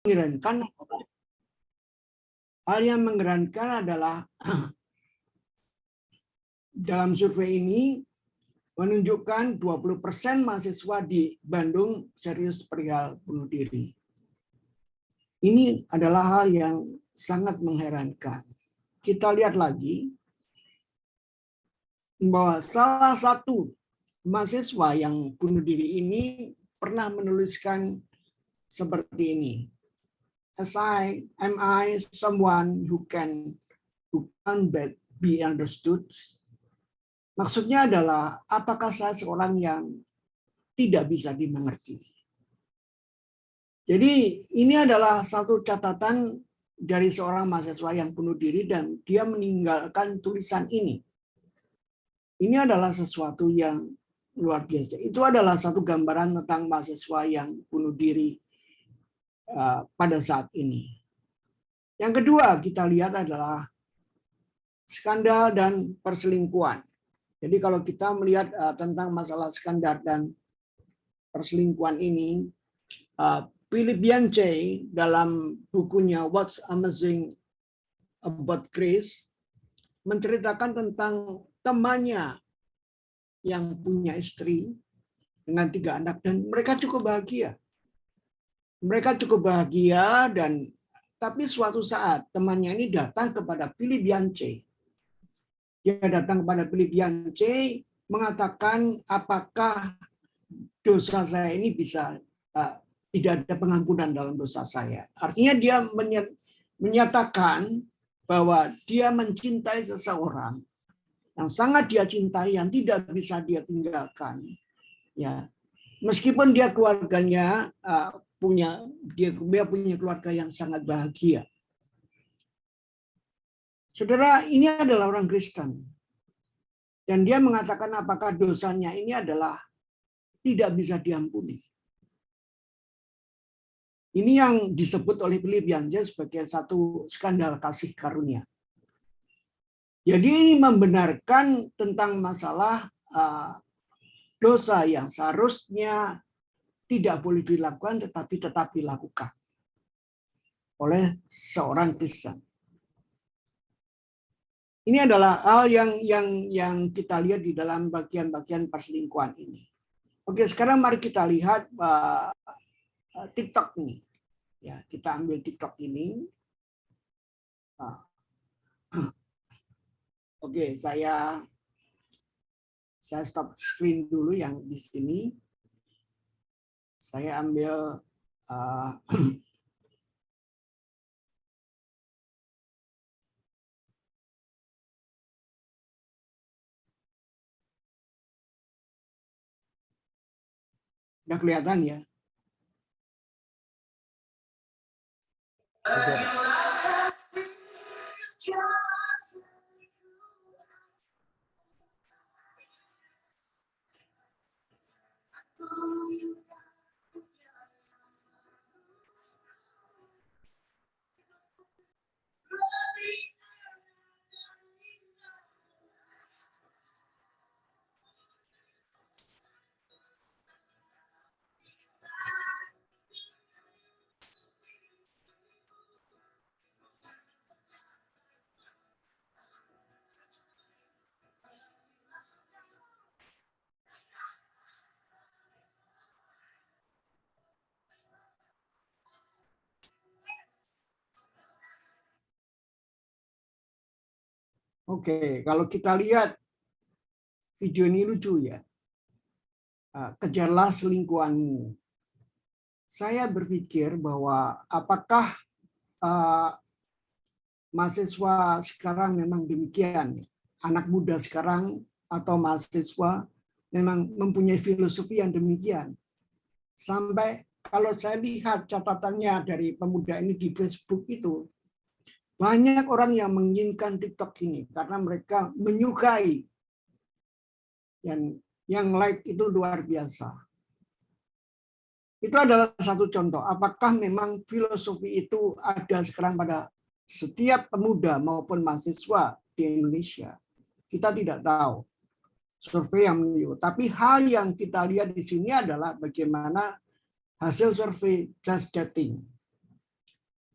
mengherankan adalah dalam survei ini menunjukkan 20% mahasiswa di Bandung serius perihal bunuh diri. Ini adalah hal yang sangat mengherankan. Kita lihat lagi bahwa salah satu mahasiswa yang bunuh diri ini pernah menuliskan seperti ini. Am I someone who can't be understood? Maksudnya adalah, apakah saya seorang yang tidak bisa dimengerti? Jadi ini adalah satu catatan dari seorang mahasiswa yang bunuh diri dan dia meninggalkan tulisan ini. Ini adalah sesuatu yang luar biasa. Itu adalah satu gambaran tentang mahasiswa yang bunuh diri pada saat ini. Yang kedua kita lihat adalah skandal dan perselingkuhan. Jadi kalau kita melihat tentang masalah skandal dan perselingkuhan ini, Philip Yancey dalam bukunya What's Amazing About Grace menceritakan tentang temannya yang punya istri dengan 3 anak dan mereka cukup bahagia. Mereka cukup bahagia tapi suatu saat temannya ini datang kepada Philip Yancey. Dia datang kepada Philip Yancey mengatakan, apakah dosa saya ini bisa tidak ada pengampunan dalam dosa saya. Artinya dia menyatakan bahwa dia mencintai seseorang yang sangat dia cintai, yang tidak bisa dia tinggalkan. Ya, meskipun dia keluarganya dia punya keluarga yang sangat bahagia. Saudara, ini adalah orang Kristen. Dan dia mengatakan apakah dosanya ini adalah tidak bisa diampuni. Ini yang disebut oleh Philip Yancey sebagai satu skandal kasih karunia. Jadi ini membenarkan tentang masalah dosa yang seharusnya tidak boleh dilakukan tetapi tetap dilakukan oleh seorang Kristen. Ini adalah hal yang kita lihat di dalam bagian-bagian perselingkuhan ini. Oke, sekarang mari kita lihat TikTok ini. Ya, kita ambil TikTok ini. Oke, saya stop screen dulu yang di sini. Saya ambil udah kelihatan ya. Oke, kalau kita lihat video ini lucu ya. Kejarlah selingkuhanmu. Saya berpikir bahwa apakah mahasiswa sekarang memang demikian, anak muda sekarang atau mahasiswa memang mempunyai filosofi yang demikian. Sampai kalau saya lihat catatannya dari pemuda ini di Facebook itu, banyak orang yang menginginkan TikTok ini karena mereka menyukai yang like itu luar biasa. Itu adalah satu contoh. Apakah memang filosofi itu ada sekarang pada setiap pemuda maupun mahasiswa di Indonesia? Kita tidak tahu. Survei yang menunjukkan. Tapi hal yang kita lihat di sini adalah bagaimana hasil survei Just Chatting.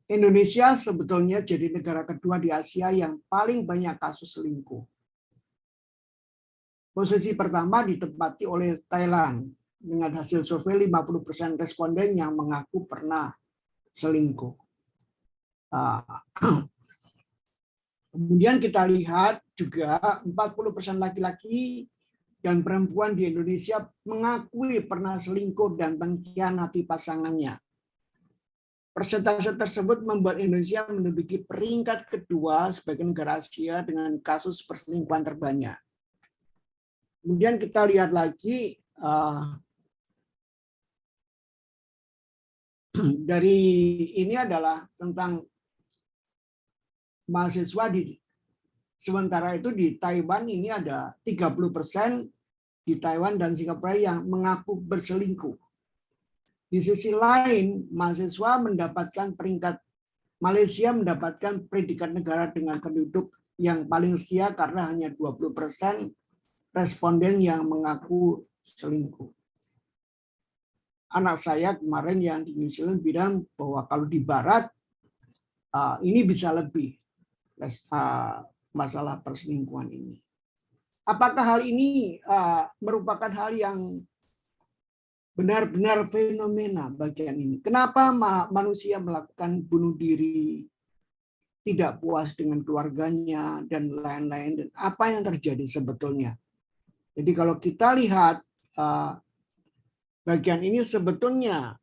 Indonesia sebetulnya jadi negara kedua di Asia yang paling banyak kasus selingkuh. Posisi pertama ditempati oleh Thailand dengan hasil survei 50% responden yang mengaku pernah selingkuh. Kemudian kita lihat juga 40% laki-laki dan perempuan di Indonesia mengakui pernah selingkuh dan mengkhianati pasangannya. Persentase tersebut membuat Indonesia menduduki peringkat kedua sebagai negara Asia dengan kasus perselingkuhan terbanyak. Kemudian kita lihat lagi dari ini adalah tentang mahasiswa sementara itu di Taiwan ini ada 30% di Taiwan dan Singapura yang mengaku berselingkuh. Di sisi lain, mahasiswa mendapatkan peringkat Malaysia mendapatkan predikat negara dengan penduduk yang paling setia karena hanya 20% responden yang mengaku selingkuh. Anak saya kemarin yang di New Zealand bilang bahwa kalau di Barat ini bisa lebih masalah perselingkuhan ini. Apakah hal ini merupakan hal yang benar-benar fenomena bagian ini? Kenapa manusia melakukan bunuh diri, tidak puas dengan keluarganya, dan lain-lain? Dan apa yang terjadi sebetulnya? Jadi kalau kita lihat bagian ini sebetulnya,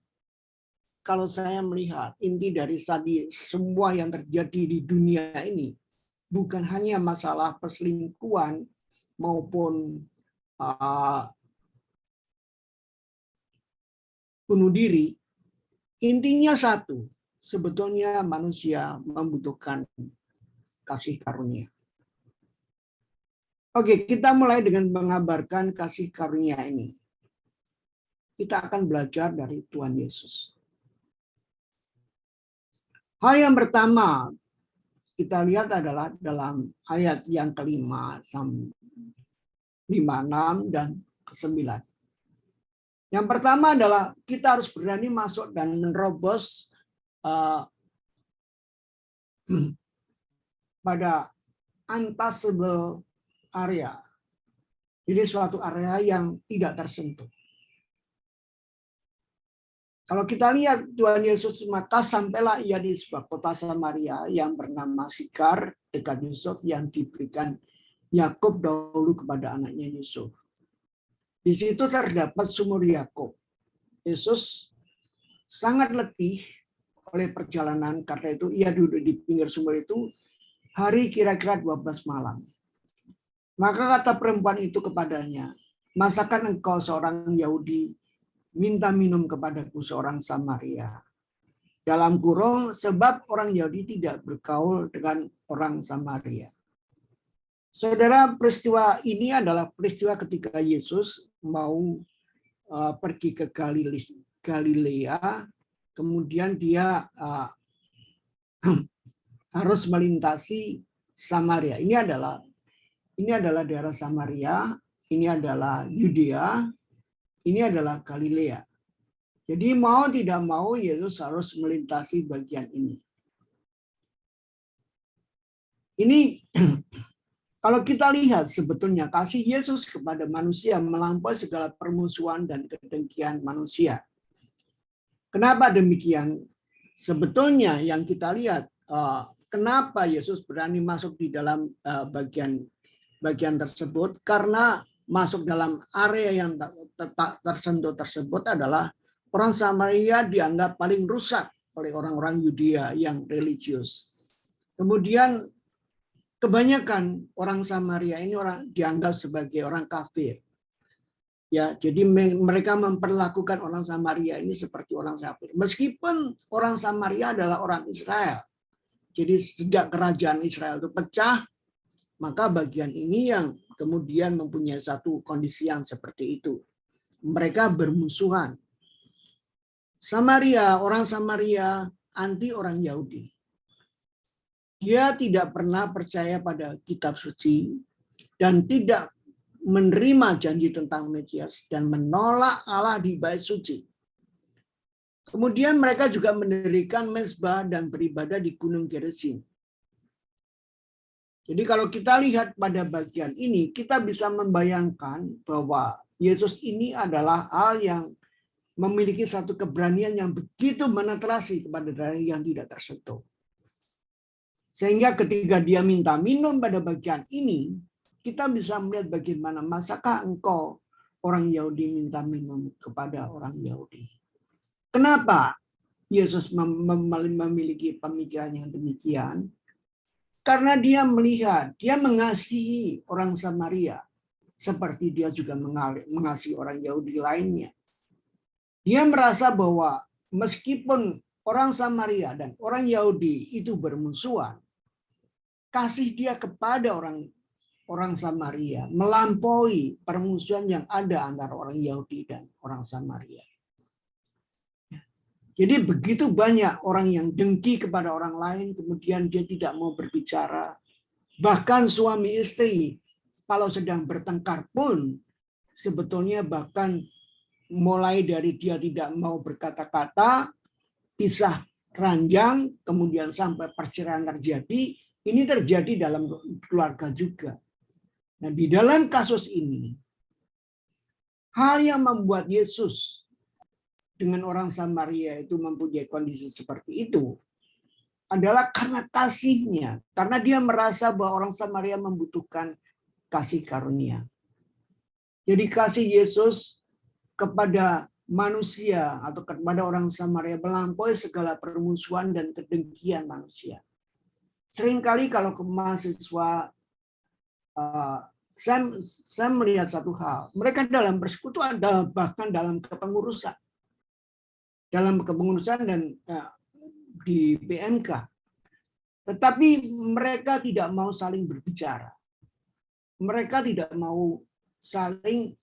kalau saya melihat inti dari semua yang terjadi di dunia ini, bukan hanya masalah perselingkuhan maupun bunuh diri, intinya satu, sebetulnya manusia membutuhkan kasih karunia. Oke, kita mulai dengan mengabarkan kasih karunia ini. Kita akan belajar dari Tuhan Yesus. Hal yang pertama kita lihat adalah dalam ayat yang kelima, 5, 6, dan 9. Yang pertama adalah kita harus berani masuk dan menerobos pada untouchable area. Jadi suatu area yang tidak tersentuh. Kalau kita lihat Tuhan Yesus, maka sampailah ia di sebuah kota Samaria yang bernama Sikar dekat Yusuf yang diberikan Yakub dahulu kepada anaknya Yusuf. Di situ terdapat sumur Yakub. Yesus sangat letih oleh perjalanan, karena itu ia duduk di pinggir sumur itu hari kira-kira 12 malam. Maka kata perempuan itu kepadanya, masakan engkau seorang Yahudi minta minum kepadaku seorang Samaria? Dalam kurung, sebab orang Yahudi tidak bergaul dengan orang Samaria. Saudara, peristiwa ini adalah peristiwa ketika Yesus mau pergi ke Galilea, kemudian dia harus melintasi Samaria. Ini adalah daerah Samaria, ini adalah Yudea, ini adalah Galilea. Jadi mau tidak mau Yesus harus melintasi bagian ini. Ini kalau kita lihat sebetulnya kasih Yesus kepada manusia melampaui segala permusuhan dan kedengkian manusia. Kenapa demikian? Sebetulnya yang kita lihat, kenapa Yesus berani masuk di dalam bagian tersebut? Karena masuk dalam area yang tak tersentuh tersebut adalah orang Samaria dianggap paling rusak oleh orang-orang Yudea yang religius. Kemudian kebanyakan orang Samaria ini dianggap sebagai orang kafir. Ya, jadi mereka memperlakukan orang Samaria ini seperti orang kafir. Meskipun orang Samaria adalah orang Israel. Jadi sejak kerajaan Israel itu pecah, maka bagian ini yang kemudian mempunyai satu kondisi yang seperti itu. Mereka bermusuhan. Orang Samaria anti orang Yahudi. Dia tidak pernah percaya pada kitab suci dan tidak menerima janji tentang Mesias dan menolak Allah di bait suci. Kemudian mereka juga mendirikan mezbah dan beribadah di Gunung Gerizim. Jadi kalau kita lihat pada bagian ini, kita bisa membayangkan bahwa Yesus ini adalah hal yang memiliki satu keberanian yang begitu menetrasi kepada daerah yang tidak tersentuh. Sehingga ketika dia minta minum pada bagian ini, kita bisa melihat bagaimana masakah engkau orang Yahudi minta minum kepada orang Yahudi. Kenapa Yesus memiliki pemikiran yang demikian? Karena dia melihat, dia mengasihi orang Samaria seperti dia juga mengasihi orang Yahudi lainnya. Dia merasa bahwa meskipun orang Samaria dan orang Yahudi itu bermusuhan, kasih dia kepada orang Samaria melampaui permusuhan yang ada antara orang Yahudi dan orang Samaria. Jadi begitu banyak orang yang dengki kepada orang lain, kemudian dia tidak mau berbicara. Bahkan suami istri, kalau sedang bertengkar pun, sebetulnya bahkan mulai dari dia tidak mau berkata-kata, pisah ranjang, kemudian sampai perceraian terjadi, ini terjadi dalam keluarga juga. Nah, di dalam kasus ini, hal yang membuat Yesus dengan orang Samaria itu mempunyai kondisi seperti itu adalah karena kasihnya. Karena dia merasa bahwa orang Samaria membutuhkan kasih karunia. Jadi kasih Yesus kepada manusia atau kepada orang Samaria melampaui segala permusuhan dan kedengkian manusia. Seringkali kalau ke mahasiswa, saya melihat satu hal. Mereka dalam persekutuan, bahkan dalam kepengurusan. Dalam kepengurusan dan di PMK. Tetapi mereka tidak mau saling berbicara. Mereka tidak mau saling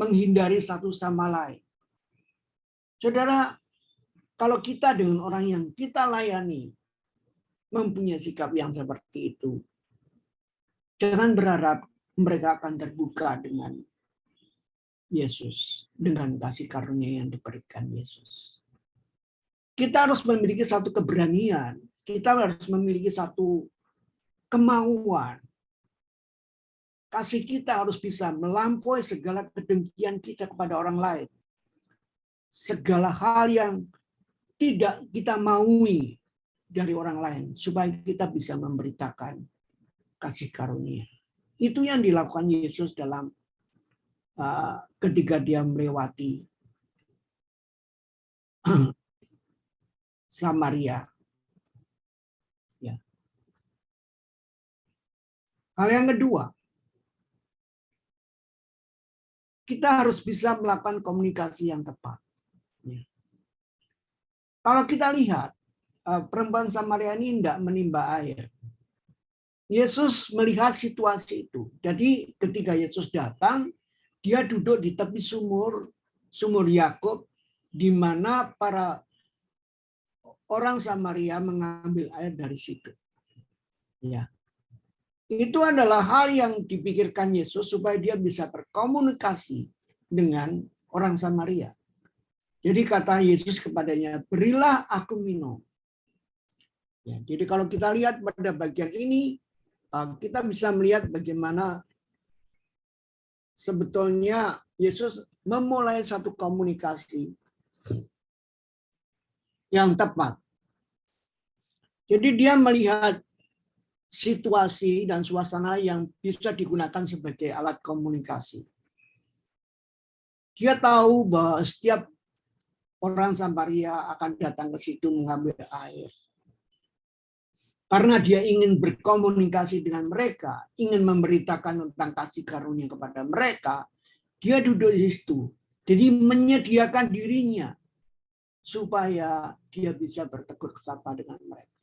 menghindari satu sama lain. Saudara, kalau kita dengan orang yang kita layani mempunyai sikap yang seperti itu, jangan berharap mereka akan terbuka dengan Yesus, dengan kasih karunia yang diberikan Yesus. Kita harus memiliki satu keberanian, kita harus memiliki satu kemauan. Kasih kita harus bisa melampaui segala kedengkian kita kepada orang lain. Segala hal yang tidak kita maui dari orang lain, supaya kita bisa memberitakan kasih karunia. Itu yang dilakukan Yesus dalam ketika dia melewati Samaria. Ya. Hal yang kedua, kita harus bisa melakukan komunikasi yang tepat. Ya. Kalau kita lihat, perempuan Samaria ini tidak menimba air. Yesus melihat situasi itu. Jadi ketika Yesus datang, dia duduk di tepi sumur Yakub, di mana para orang Samaria mengambil air dari situ. Ya. Itu adalah hal yang dipikirkan Yesus supaya dia bisa berkomunikasi dengan orang Samaria. Jadi kata Yesus kepadanya, berilah aku minum. Ya, jadi kalau kita lihat pada bagian ini, kita bisa melihat bagaimana sebetulnya Yesus memulai satu komunikasi yang tepat. Jadi dia melihat situasi dan suasana yang bisa digunakan sebagai alat komunikasi. Dia tahu bahwa setiap orang Samaria akan datang ke situ mengambil air. Karena dia ingin berkomunikasi dengan mereka, ingin memberitakan tentang kasih karunia kepada mereka, dia duduk di situ. Jadi menyediakan dirinya supaya dia bisa bertegur sapa dengan mereka.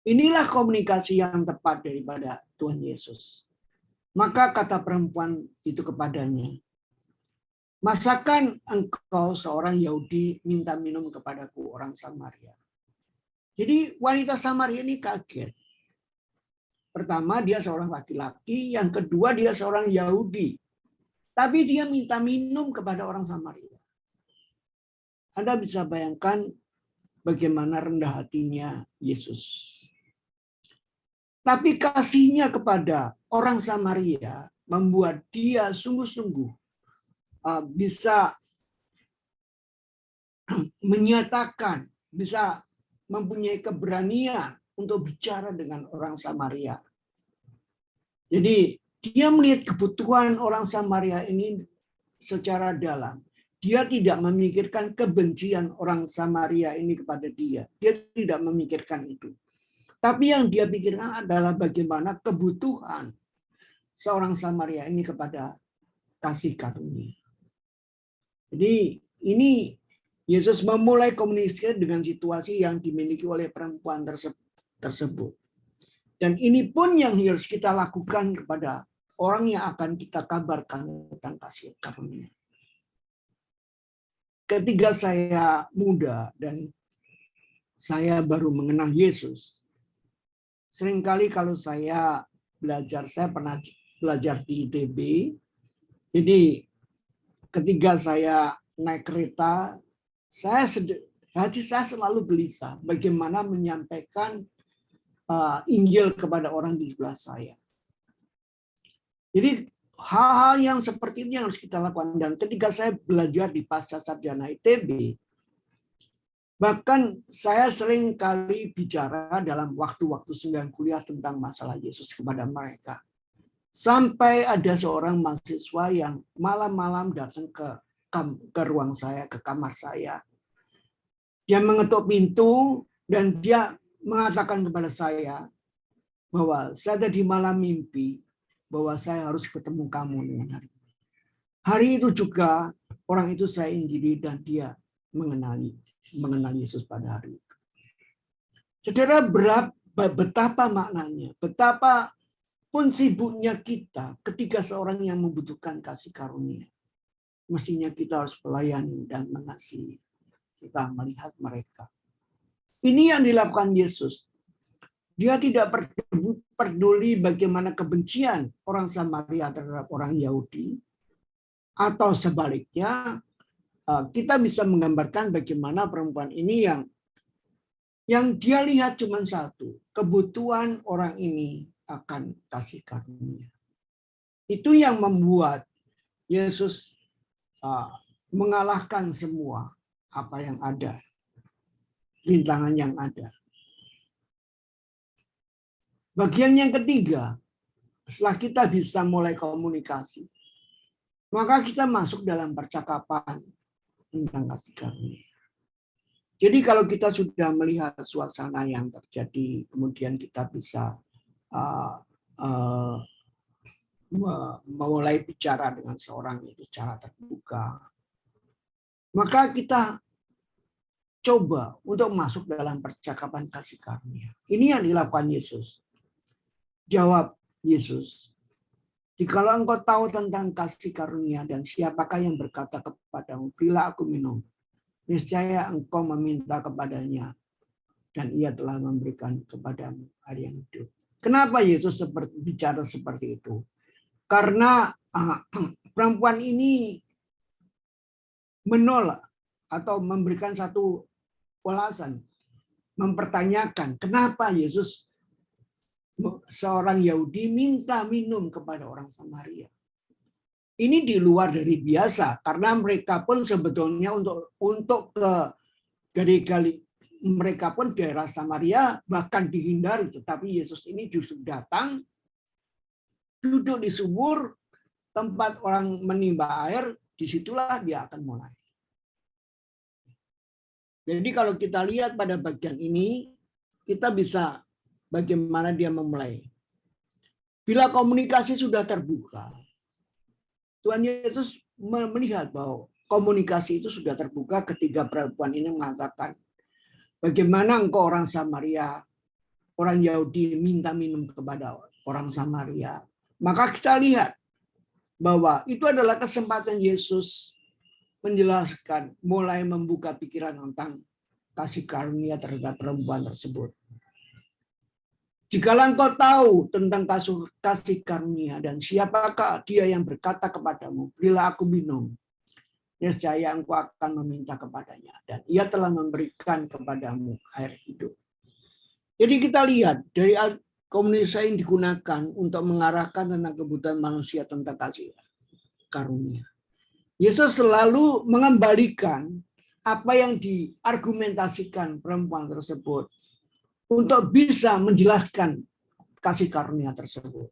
Inilah komunikasi yang tepat daripada Tuhan Yesus. Maka kata perempuan itu kepadanya, masakan engkau seorang Yahudi minta minum kepadaku orang Samaria? Jadi wanita Samaria ini kaget. Pertama, dia seorang laki-laki. Yang kedua, dia seorang Yahudi. Tapi dia minta minum kepada orang Samaria. Anda bisa bayangkan bagaimana rendah hatinya Yesus. Tapi kasihnya kepada orang Samaria membuat dia sungguh-sungguh bisa menyatakan, bisa mempunyai keberanian untuk bicara dengan orang Samaria. Jadi dia melihat kebutuhan orang Samaria ini secara dalam. Dia tidak memikirkan kebencian orang Samaria ini kepada dia. Dia tidak memikirkan itu. Tapi yang dia pikirkan adalah bagaimana kebutuhan seorang Samaria ini kepada kasih karunia. Jadi ini Yesus memulai komunikasi dengan situasi yang dimiliki oleh perempuan tersebut. Dan ini pun yang harus kita lakukan kepada orang yang akan kita kabarkan tentang kasih karunia. Ketika saya muda dan saya baru mengenal Yesus, seringkali kalau saya pernah belajar di ITB, jadi ketika saya naik kereta, hati saya selalu gelisah bagaimana menyampaikan Injil kepada orang di sebelah saya. Jadi hal-hal yang seperti ini yang harus kita lakukan. Dan ketika saya belajar di Pascasarjana ITB, bahkan saya sering kali bicara dalam waktu-waktu sembilan kuliah tentang masalah Yesus kepada mereka. Sampai ada seorang mahasiswa yang malam-malam datang ke ruang saya, ke kamar saya. Dia mengetuk pintu dan dia mengatakan kepada saya bahwa saya tadi malam mimpi bahwa saya harus ketemu kamu dengan hari ini. Hari itu juga orang itu saya injili dan dia mengenal Yesus pada hari itu. Saudara, betapa maknanya, betapa pun sibuknya kita ketika seorang yang membutuhkan kasih karunia. Mestinya kita harus melayani dan mengasihi. Kita melihat mereka. Ini yang dilakukan Yesus. Dia tidak peduli bagaimana kebencian orang Samaria terhadap orang Yahudi. Atau sebaliknya, kita bisa menggambarkan bagaimana perempuan ini yang dia lihat cuma satu. Kebutuhan orang ini akan kasih karunia. Itu yang membuat Yesus mengalahkan semua apa yang ada, rintangan yang ada. Bagian yang ketiga, setelah kita bisa mulai komunikasi, maka kita masuk dalam percakapan tentang kasih karunia. Jadi kalau kita sudah melihat suasana yang terjadi, kemudian kita bisa memulai bicara dengan seorang itu secara terbuka, maka kita coba untuk masuk dalam percakapan kasih karunia. Ini yang dilakukan Yesus. Jawab Yesus, "Jikalau engkau tahu tentang kasih karunia dan siapakah yang berkata kepadamu, berilah aku minum, niscaya engkau meminta kepadanya dan ia telah memberikan kepadamu air yang hidup." Kenapa Yesus bicara seperti itu? Karena perempuan ini menolak atau memberikan satu alasan, mempertanyakan kenapa Yesus seorang Yahudi minta minum kepada orang Samaria. Ini di luar dari biasa karena mereka pun sebetulnya untuk mereka pun daerah Samaria bahkan dihindari, tetapi Yesus ini justru datang duduk di sumur tempat orang menimba air, disitulah dia akan mulai. Jadi kalau kita lihat pada bagian ini, kita bisa bagaimana dia memulai. Bila komunikasi sudah terbuka, Tuhan Yesus melihat bahwa komunikasi itu sudah terbuka ketika perempuan ini mengatakan, bagaimana engkau orang Samaria, orang Yahudi minta minum kepada orang Samaria. Maka kita lihat bahwa itu adalah kesempatan Yesus menjelaskan, mulai membuka pikiran tentang kasih karunia terhadap perempuan tersebut. Jikalau engkau tahu tentang kasih karunia dan siapakah dia yang berkata kepadamu, berilah aku minum. niscaya engkau akan meminta kepadanya, dan ia telah memberikan kepadamu air hidup. Jadi kita lihat dari komunitas yang digunakan untuk mengarahkan tentang kebutuhan manusia tentang kasih karunia. Yesus selalu mengembalikan apa yang diargumentasikan perempuan tersebut untuk bisa menjelaskan kasih karunia tersebut.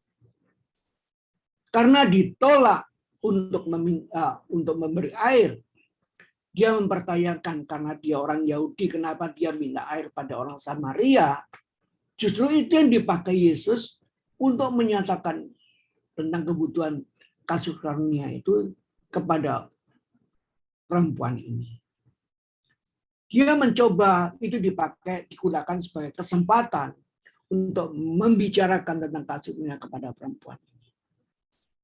Karena ditolak untuk memberi air, dia mempertanyakan karena dia orang Yahudi, kenapa dia minta air pada orang Samaria. Justru itu yang dipakai Yesus untuk menyatakan tentang kebutuhan kasih karunia itu kepada perempuan ini. Dia mencoba itu digunakan sebagai kesempatan untuk membicarakan tentang kasih karunia kepada perempuan ini.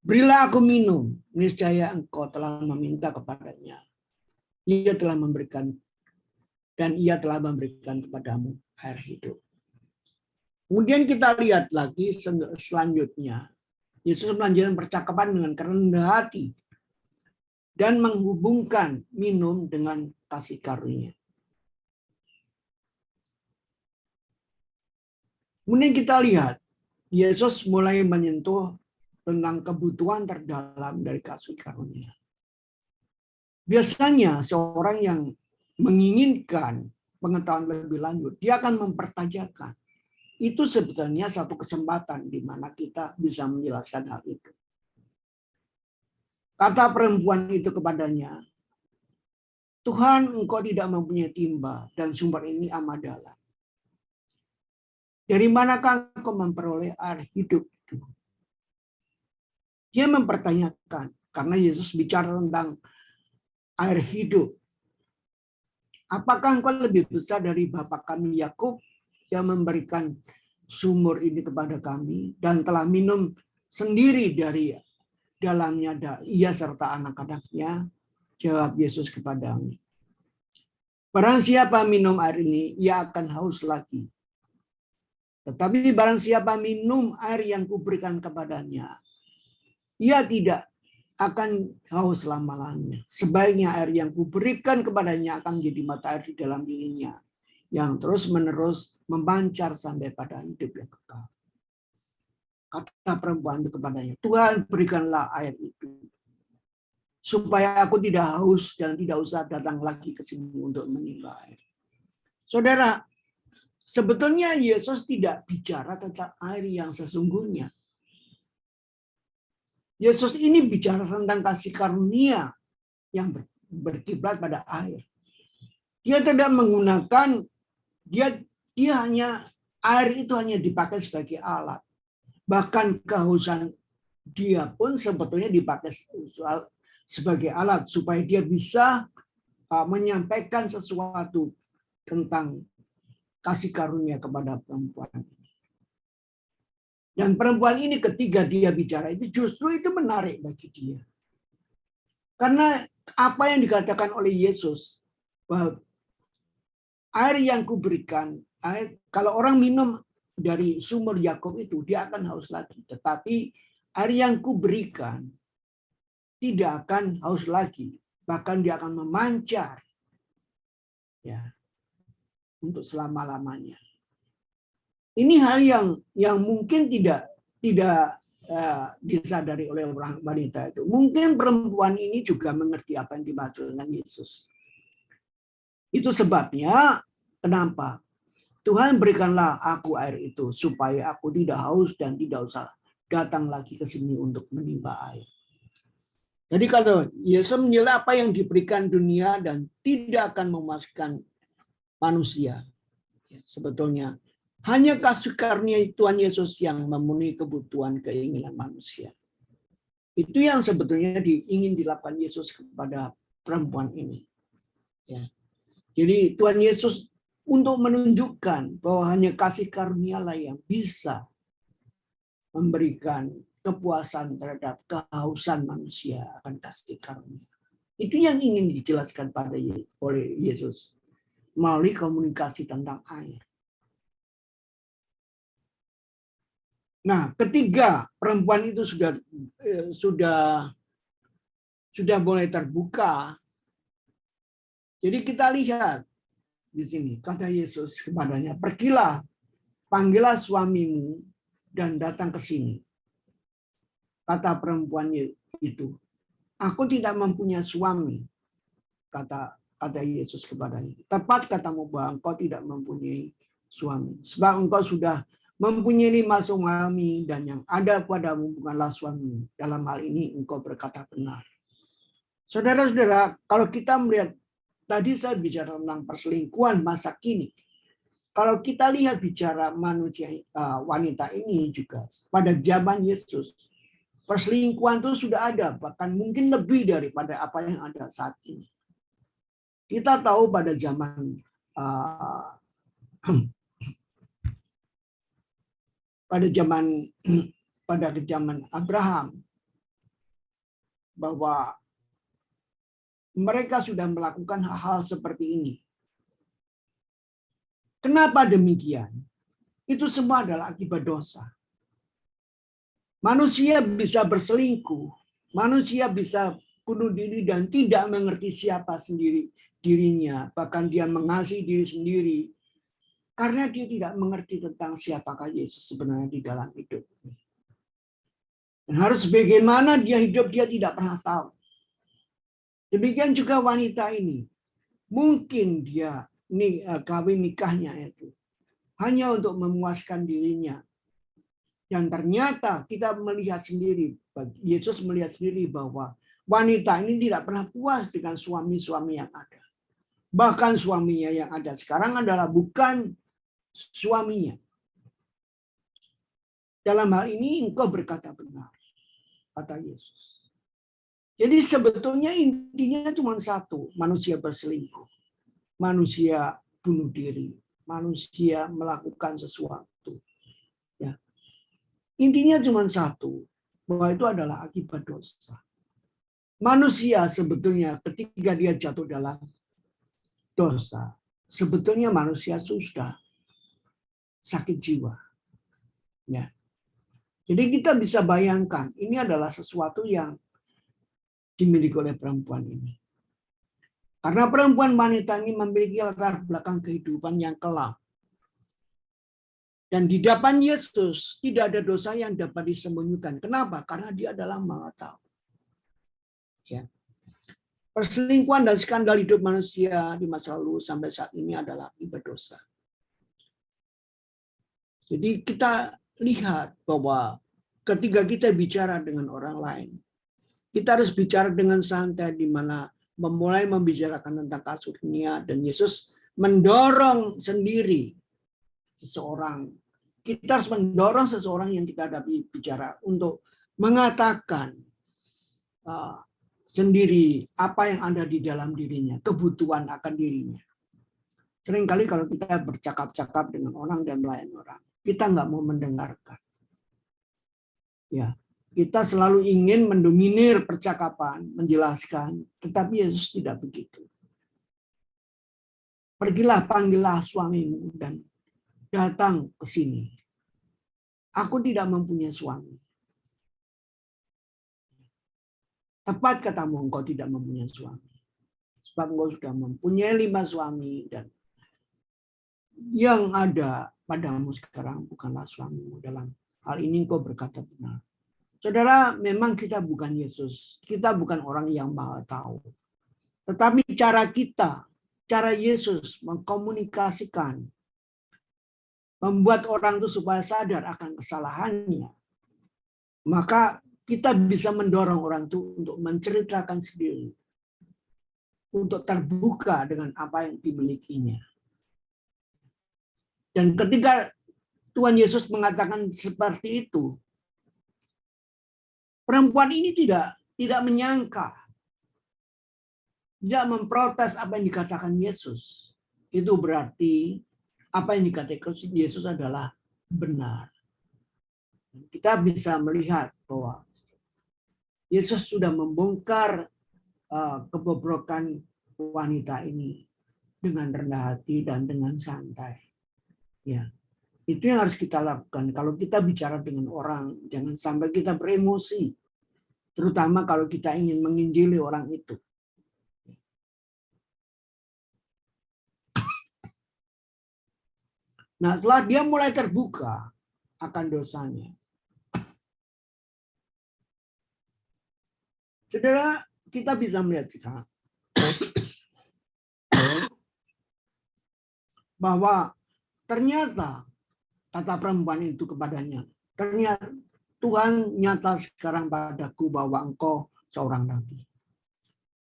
Berilah aku minum, niscaya engkau telah meminta kepadanya. Ia telah memberikan, dan ia telah memberikan kepadamu air hidup. Kemudian kita lihat lagi selanjutnya. Yesus melanjutkan percakapan dengan kerendahan hati dan menghubungkan minum dengan kasih karunia. Kemudian kita lihat, Yesus mulai menyentuh tentang kebutuhan terdalam dari kasih karunia. Biasanya seorang yang menginginkan pengetahuan lebih lanjut, dia akan mempertanyakan. Itu sebetulnya satu kesempatan di mana kita bisa menjelaskan hal itu. Kata perempuan itu kepadanya, Tuhan, engkau tidak mempunyai timba dan sumber ini amat dalam. Dari manakah engkau memperoleh air hidup itu? Dia mempertanyakan, karena Yesus bicara tentang air hidup. Apakah engkau lebih besar dari bapa kami Yakub yang memberikan sumur ini kepada kami dan telah minum sendiri dari dalamnya ia serta anak-anaknya? Jawab Yesus kepadanya, barang siapa minum air ini, ia akan haus lagi. Tetapi barang siapa minum air yang kuberikan kepadanya, ia tidak akan haus lama-lamanya. Sebaiknya air yang kuberikan kepadanya akan menjadi mata air di dalam dirinya, yang terus-menerus memancar sampai pada hidup yang kekal. Kata perempuan itu kepadanya, Tuhan, berikanlah air itu, supaya aku tidak haus dan tidak usah datang lagi ke sini untuk menimba air. Saudara, sebetulnya Yesus tidak bicara tentang air yang sesungguhnya. Yesus ini bicara tentang kasih karunia yang berkiblat pada air. Dia tidak menggunakan, dia hanya, air itu hanya dipakai sebagai alat. Bahkan kehausan dia pun sebetulnya dipakai sebagai alat supaya dia bisa menyampaikan sesuatu tentang kasih karunia kepada perempuan. Dan perempuan ini ketika dia bicara itu justru itu menarik bagi dia. Karena apa yang dikatakan oleh Yesus, bahwa air yang kuberikan, kalau orang minum dari sumur Yakub itu, dia akan haus lagi. Tetapi air yang kuberikan tidak akan haus lagi. Bahkan dia akan memancar ya, untuk selama-lamanya. Ini hal yang mungkin tidak disadari oleh orang wanita itu. Mungkin perempuan ini juga mengerti apa yang dimaksud dengan Yesus. Itu sebabnya kenapa Tuhan berikanlah aku air itu supaya aku tidak haus dan tidak usah datang lagi ke sini untuk menimba air. Jadi kalau Yesus menilai apa yang diberikan dunia dan tidak akan memuaskan manusia, sebetulnya hanya kasih karunia Tuhan Yesus yang memenuhi kebutuhan keinginan manusia. Itu yang sebetulnya ingin dilakukan Yesus kepada perempuan ini. Ya. Jadi Tuhan Yesus untuk menunjukkan bahwa hanya kasih karunia-lah yang bisa memberikan kepuasan terhadap kehausan manusia akan kasih karunia. Itu yang ingin dijelaskan oleh Yesus melalui komunikasi tentang air. Nah, ketiga perempuan itu sudah mulai terbuka Jadi kita lihat di sini, kata Yesus kepadanya, pergilah, panggillah suamimu dan datang ke sini. Kata perempuan itu, aku tidak mempunyai suami, kata Yesus kepadanya. Tepat katamu bahwa engkau tidak mempunyai suami. Sebab engkau sudah mempunyai 5 suami dan yang ada padamu bukanlah suami. Dalam hal ini engkau berkata benar. Saudara-saudara, kalau kita melihat, tadi saya bicara tentang perselingkuhan masa kini. Kalau kita lihat bicara manusia wanita ini juga pada zaman Yesus, perselingkuhan itu sudah ada, bahkan mungkin lebih daripada apa yang ada saat ini. Kita tahu pada zaman pada zaman Abraham bahwa mereka sudah melakukan hal-hal seperti ini. Kenapa demikian? Itu semua adalah akibat dosa. Manusia bisa berselingkuh, manusia bisa bunuh diri dan tidak mengerti siapa dirinya, bahkan dia mengasihi diri sendiri karena dia tidak mengerti tentang siapakah Yesus sebenarnya di dalam hidup. Dan harus bagaimana dia hidup dia tidak pernah tahu. Demikian juga wanita ini. Mungkin dia kawin nikahnya itu hanya untuk memuaskan dirinya. Dan ternyata kita melihat sendiri, Yesus melihat sendiri bahwa wanita ini tidak pernah puas dengan suami-suami yang ada. Bahkan suaminya yang ada sekarang adalah bukan suaminya. Dalam hal ini engkau berkata benar, kata Yesus. Jadi sebetulnya intinya cuma satu, manusia berselingkuh. Manusia bunuh diri, manusia melakukan sesuatu. Ya. Intinya cuma satu, bahwa itu adalah akibat dosa. Manusia sebetulnya ketika dia jatuh dalam dosa, sebetulnya manusia sudah sakit jiwa. Ya. Jadi kita bisa bayangkan, ini adalah sesuatu yang dimiliki oleh perempuan ini. Karena perempuan wanita ini memiliki latar belakang kehidupan yang kelam. Dan di hadapan Yesus tidak ada dosa yang dapat disembunyikan. Kenapa? Karena dia adalah Maha Tahu. Ya. Perselingkuhan dan skandal hidup manusia di masa lalu sampai saat ini adalah akibat dosa. Jadi kita lihat bahwa ketika kita bicara dengan orang lain, kita harus bicara dengan santai di mana memulai membicarakan tentang kasus dunia dan Yesus mendorong sendiri seseorang. Kita harus mendorong seseorang yang kita hadapi bicara untuk mengatakan sendiri apa yang ada di dalam dirinya, kebutuhan akan dirinya. Seringkali kalau kita bercakap-cakap dengan orang dan melayani orang, kita nggak mau mendengarkan. Ya, kita selalu ingin mendominir percakapan, menjelaskan, tetapi Yesus tidak begitu. Pergilah, panggillah suamimu dan datang ke sini. Aku tidak mempunyai suami. Tepat katamu, engkau tidak mempunyai suami. Sebab engkau sudah mempunyai 5 suami dan yang ada padamu sekarang bukanlah suamimu. Dalam hal ini engkau berkata benar. Saudara, memang kita bukan Yesus. Kita bukan orang yang Maha Tahu. Tetapi cara Yesus mengkomunikasikan, membuat orang itu supaya sadar akan kesalahannya, maka kita bisa mendorong orang itu untuk menceritakan sendiri, untuk terbuka dengan apa yang dimilikinya. Dan ketika Tuhan Yesus mengatakan seperti itu, perempuan ini tidak menyangka, tidak memprotes apa yang dikatakan Yesus. Itu berarti apa yang dikatakan Yesus adalah benar. Kita bisa melihat bahwa Yesus sudah membongkar kebobrokan wanita ini dengan rendah hati dan dengan santai. Ya, itu yang harus kita lakukan. Kalau kita bicara dengan orang, jangan sampai kita beremosi. Terutama kalau kita ingin menginjili orang itu. Nah, setelah dia mulai terbuka akan dosanya, saudara, kita bisa melihat sekarang bahwa ternyata kata perempuan itu kepadanya, ternyata Tuhan nyata sekarang padaku bahwa engkau seorang nabi.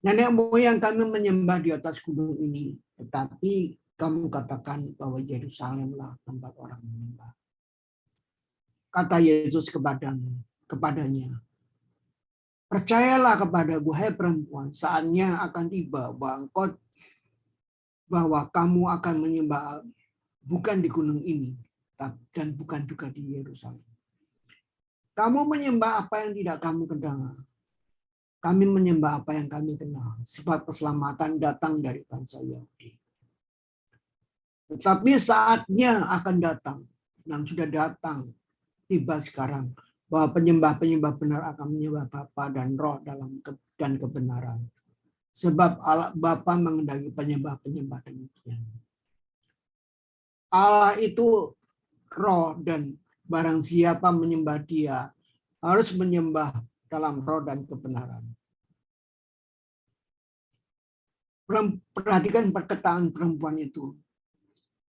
Nenek moyang kami menyembah di atas gunung ini, tetapi kamu katakan bahwa Yerusalemlah tempat orang menyembah. Kata Yesus kepadanya, percayalah kepadaku, hai perempuan, saatnya akan tiba bahwa kamu akan menyembah bukan di gunung ini, dan bukan juga di Yerusalem. Kamu menyembah apa yang tidak kamu kenal. Kami menyembah apa yang kami kenal, sebab keselamatan datang dari bangsa Yahudi. Tetapi saatnya akan datang, dan sudah datang, tiba sekarang, bahwa penyembah-penyembah benar akan menyembah Bapa dan Roh dan kebenaran. Sebab Allah Bapa mengendaki penyembah-penyembah demikian. Allah itu roh, dan barang siapa menyembah dia harus menyembah dalam roh dan kebenaran. Perhatikan perkataan perempuan itu.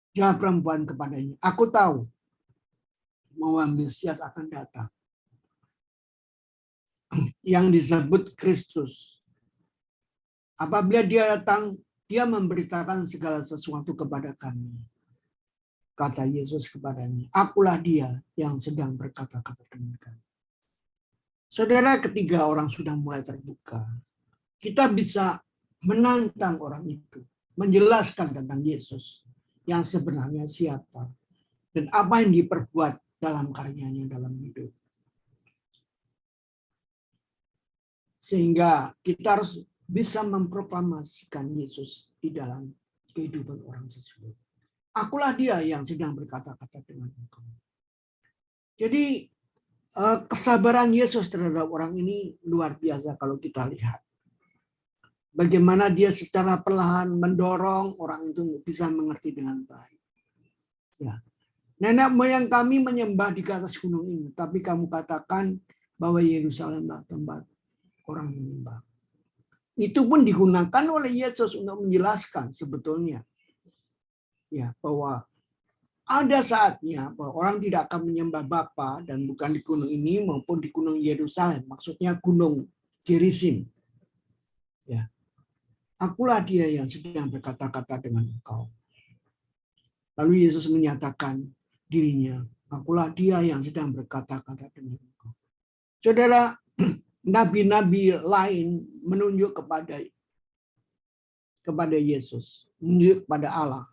Jawab perempuan kepadanya, aku tahu bahwa Mesias akan datang, yang disebut Kristus. Apabila dia datang, dia memberitakan segala sesuatu kepada kami. Kata Yesus kepadanya, akulah dia yang sedang berkata-kata dengan kami. Saudara, ketiga orang sudah mulai terbuka. Kita bisa menantang orang itu, menjelaskan tentang Yesus yang sebenarnya siapa dan apa yang diperbuat dalam karyanya dalam hidup. Sehingga kita harus bisa memproklamasikan Yesus di dalam kehidupan orang tersebut. Akulah dia yang sedang berkata-kata dengan engkau. Jadi kesabaran Yesus terhadap orang ini luar biasa kalau kita lihat. Bagaimana dia secara perlahan mendorong orang itu bisa mengerti dengan baik. Ya. Nenek moyang kami menyembah di atas gunung ini, tapi kamu katakan bahwa Yerusalemlah tempat orang menyembah. Itu pun digunakan oleh Yesus untuk menjelaskan sebetulnya, ya, bahwa ada saatnya bahwa orang tidak akan menyembah Bapa, dan bukan di gunung ini maupun di gunung Yerusalem, maksudnya gunung Gerizim. Ya. Akulah dia yang sedang berkata-kata dengan engkau. Lalu Yesus menyatakan dirinya, akulah dia yang sedang berkata-kata dengan engkau. Saudara, nabi-nabi lain menunjuk kepada Yesus, menunjuk kepada Allah.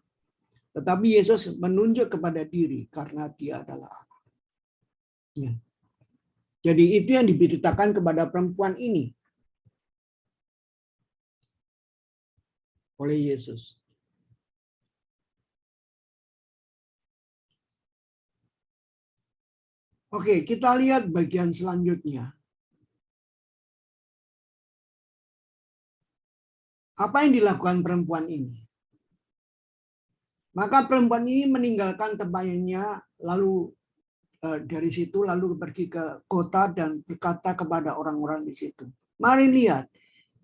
Tetapi Yesus menunjuk kepada diri karena dia adalah Allah. Ya. Jadi itu yang diberitakan kepada perempuan ini oleh Yesus. Oke, kita lihat bagian selanjutnya. Apa yang dilakukan perempuan ini? Maka perempuan ini meninggalkan tempatnya, lalu dari situ lalu pergi ke kota dan berkata kepada orang-orang di situ, mari lihat,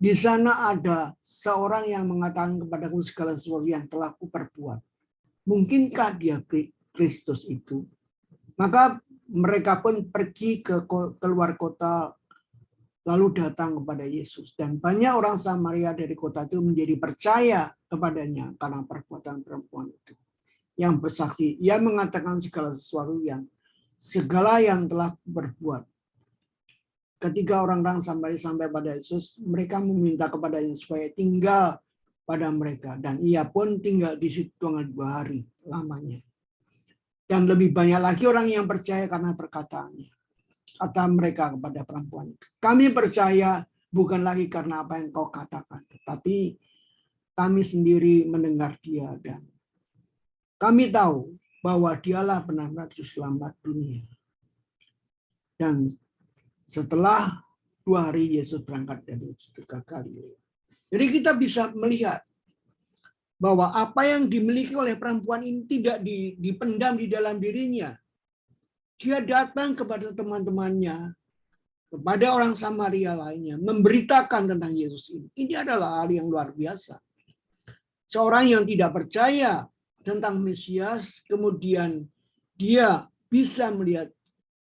di sana ada seorang yang mengatakan kepadaku segala sesuatu yang telah kuperbuat. Mungkinkah dia Kristus itu? Maka mereka pun pergi ke keluar kota lalu datang kepada Yesus. Dan banyak orang Samaria dari kota itu menjadi percaya kepadanya karena perbuatan perempuan itu. Yang bersaksi, ia mengatakan segala yang telah berbuat. Ketika orang-orang Samaria sampai pada Yesus, mereka meminta kepadanya supaya tinggal pada mereka. Dan ia pun tinggal di situ 2 hari lamanya. Dan lebih banyak lagi orang yang percaya karena perkataannya. Kata mereka kepada perempuan, kami percaya bukan lagi karena apa yang kau katakan, tetapi kami sendiri mendengar dia dan kami tahu bahwa dialah benar-benar Juru Selamat dunia. Dan setelah 2 hari Yesus berangkat dari situ ke Galilea. Jadi kita bisa melihat bahwa apa yang dimiliki oleh perempuan ini tidak dipendam di dalam dirinya. Dia datang kepada teman-temannya, kepada orang Samaria lainnya, memberitakan tentang Yesus ini. Ini adalah hal yang luar biasa. Seorang yang tidak percaya tentang Mesias, kemudian dia bisa melihat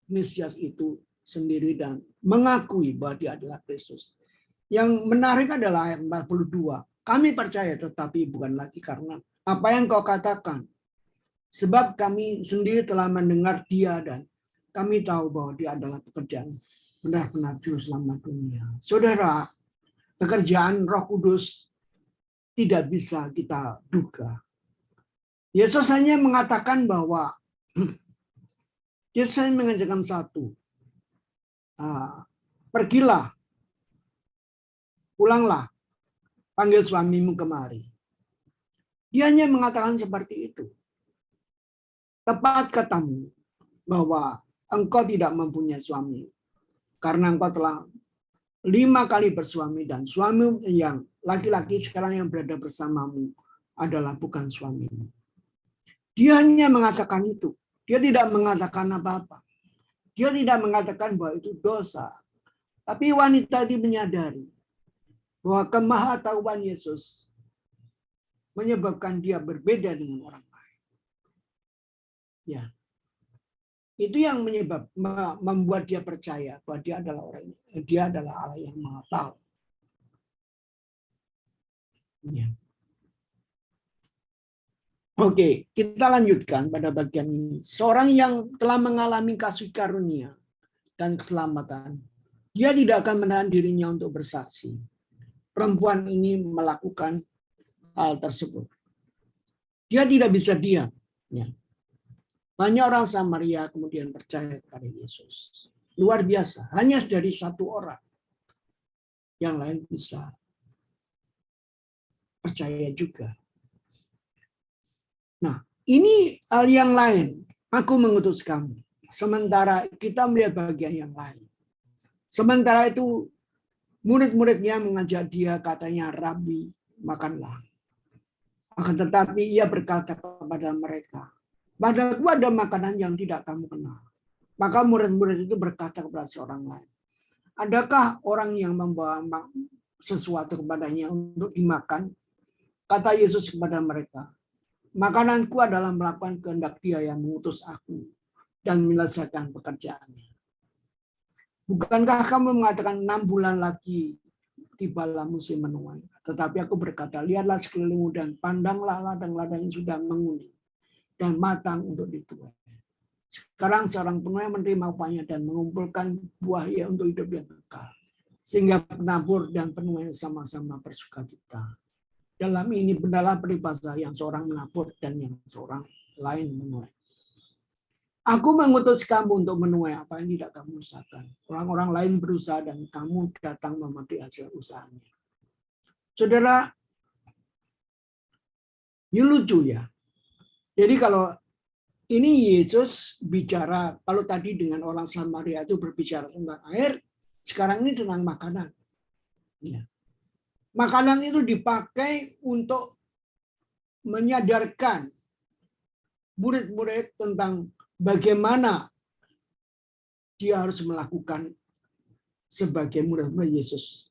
Mesias itu sendiri dan mengakui bahwa dia adalah Kristus. Yang menarik adalah ayat 42. Kami percaya tetapi bukan lagi karena apa yang kau katakan. Sebab kami sendiri telah mendengar dia dan kami tahu bahwa dia adalah pekerjaan benar-benar juru selamat dunia. Saudara, pekerjaan Roh Kudus tidak bisa kita duga. Yesus hanya mengatakan bahwa Yesus hanya mengajarkan satu. Pergilah, pulanglah, panggil suamimu kemari. Dia hanya mengatakan seperti itu. Tepat katamu bahwa engkau tidak mempunyai suami. Karena engkau telah 5 kali bersuami dan suami yang laki-laki sekarang yang berada bersamamu adalah bukan suamimu. Dia hanya mengatakan itu. Dia tidak mengatakan apa-apa. Dia tidak mengatakan bahwa itu dosa. Tapi wanita ini menyadari bahwa kemahatauan Yesus menyebabkan dia berbeda dengan orang lain. Ya. Itu yang membuat dia percaya bahwa dia adalah Allah yang Maha Tahu. Ya. Oke, kita lanjutkan pada bagian ini. Seorang yang telah mengalami kasih karunia dan keselamatan, dia tidak akan menahan dirinya untuk bersaksi. Perempuan ini melakukan hal tersebut. Dia tidak bisa diam. Ya. Banyak orang Samaria kemudian percaya kepada Yesus. Luar biasa. Hanya dari satu orang. Yang lain bisa percaya juga. Nah, ini hal yang lain. Aku mengutus kamu. Sementara kita melihat bagian yang lain. Sementara itu, murid-muridnya mengajak dia, katanya, Rabi, makanlah. Akan tetapi ia berkata kepada mereka, padaku ada makanan yang tidak kamu kenal. Maka murid-murid itu berkata kepada seorang lain, adakah orang yang membawa sesuatu kepadanya untuk dimakan? Kata Yesus kepada mereka, makananku adalah melakukan kehendak Dia yang mengutus aku dan menyelesaikan pekerjaannya. Bukankah kamu mengatakan 6 bulan lagi tibalah musim menuai? Tetapi aku berkata, lihatlah sekelilingmu dan pandanglah ladang-ladang yang sudah menguning dan matang untuk dituai. Sekarang seorang penuai menerima upahnya dan mengumpulkan buahnya untuk hidup yang kekal. Sehingga penabur dan penuai sama-sama bersukacita. Dalam ini benalah peribahasa yang seorang menabur dan yang seorang lain menuai. Aku mengutus kamu untuk menuai apa yang tidak kamu usahakan. Orang-orang lain berusaha dan kamu datang memetik hasil usahanya. Saudara, ini lucu ya. Jadi kalau ini Yesus bicara, kalau tadi dengan orang Samaria itu berbicara tentang air, sekarang ini tentang makanan. Ya. Makanan itu dipakai untuk menyadarkan murid-murid tentang bagaimana dia harus melakukan sebagai murid-murid Yesus.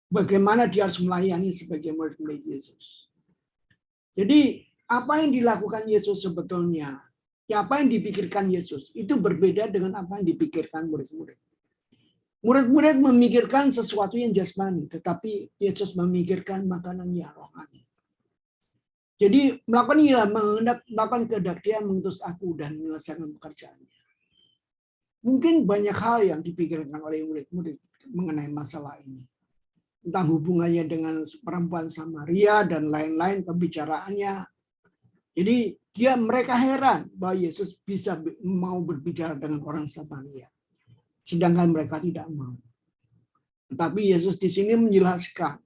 Bagaimana dia harus melayani sebagai murid-murid Yesus. Jadi apa yang dilakukan Yesus sebetulnya, ya apa yang dipikirkan Yesus, itu berbeda dengan apa yang dipikirkan murid-murid. Murid-murid memikirkan sesuatu yang jasmani, tetapi Yesus memikirkan makanan yang rohani. Jadi melakukan kehendak Dia mengutus aku dan menyelesaikan pekerjaannya. Mungkin banyak hal yang dipikirkan oleh murid-murid mengenai masalah ini. Tentang hubungannya dengan perempuan Samaria dan lain-lain pembicaraannya. Jadi mereka heran bahwa Yesus bisa mau berbicara dengan orang Samaria. Sedangkan mereka tidak mau. Tetapi Yesus di sini menjelaskan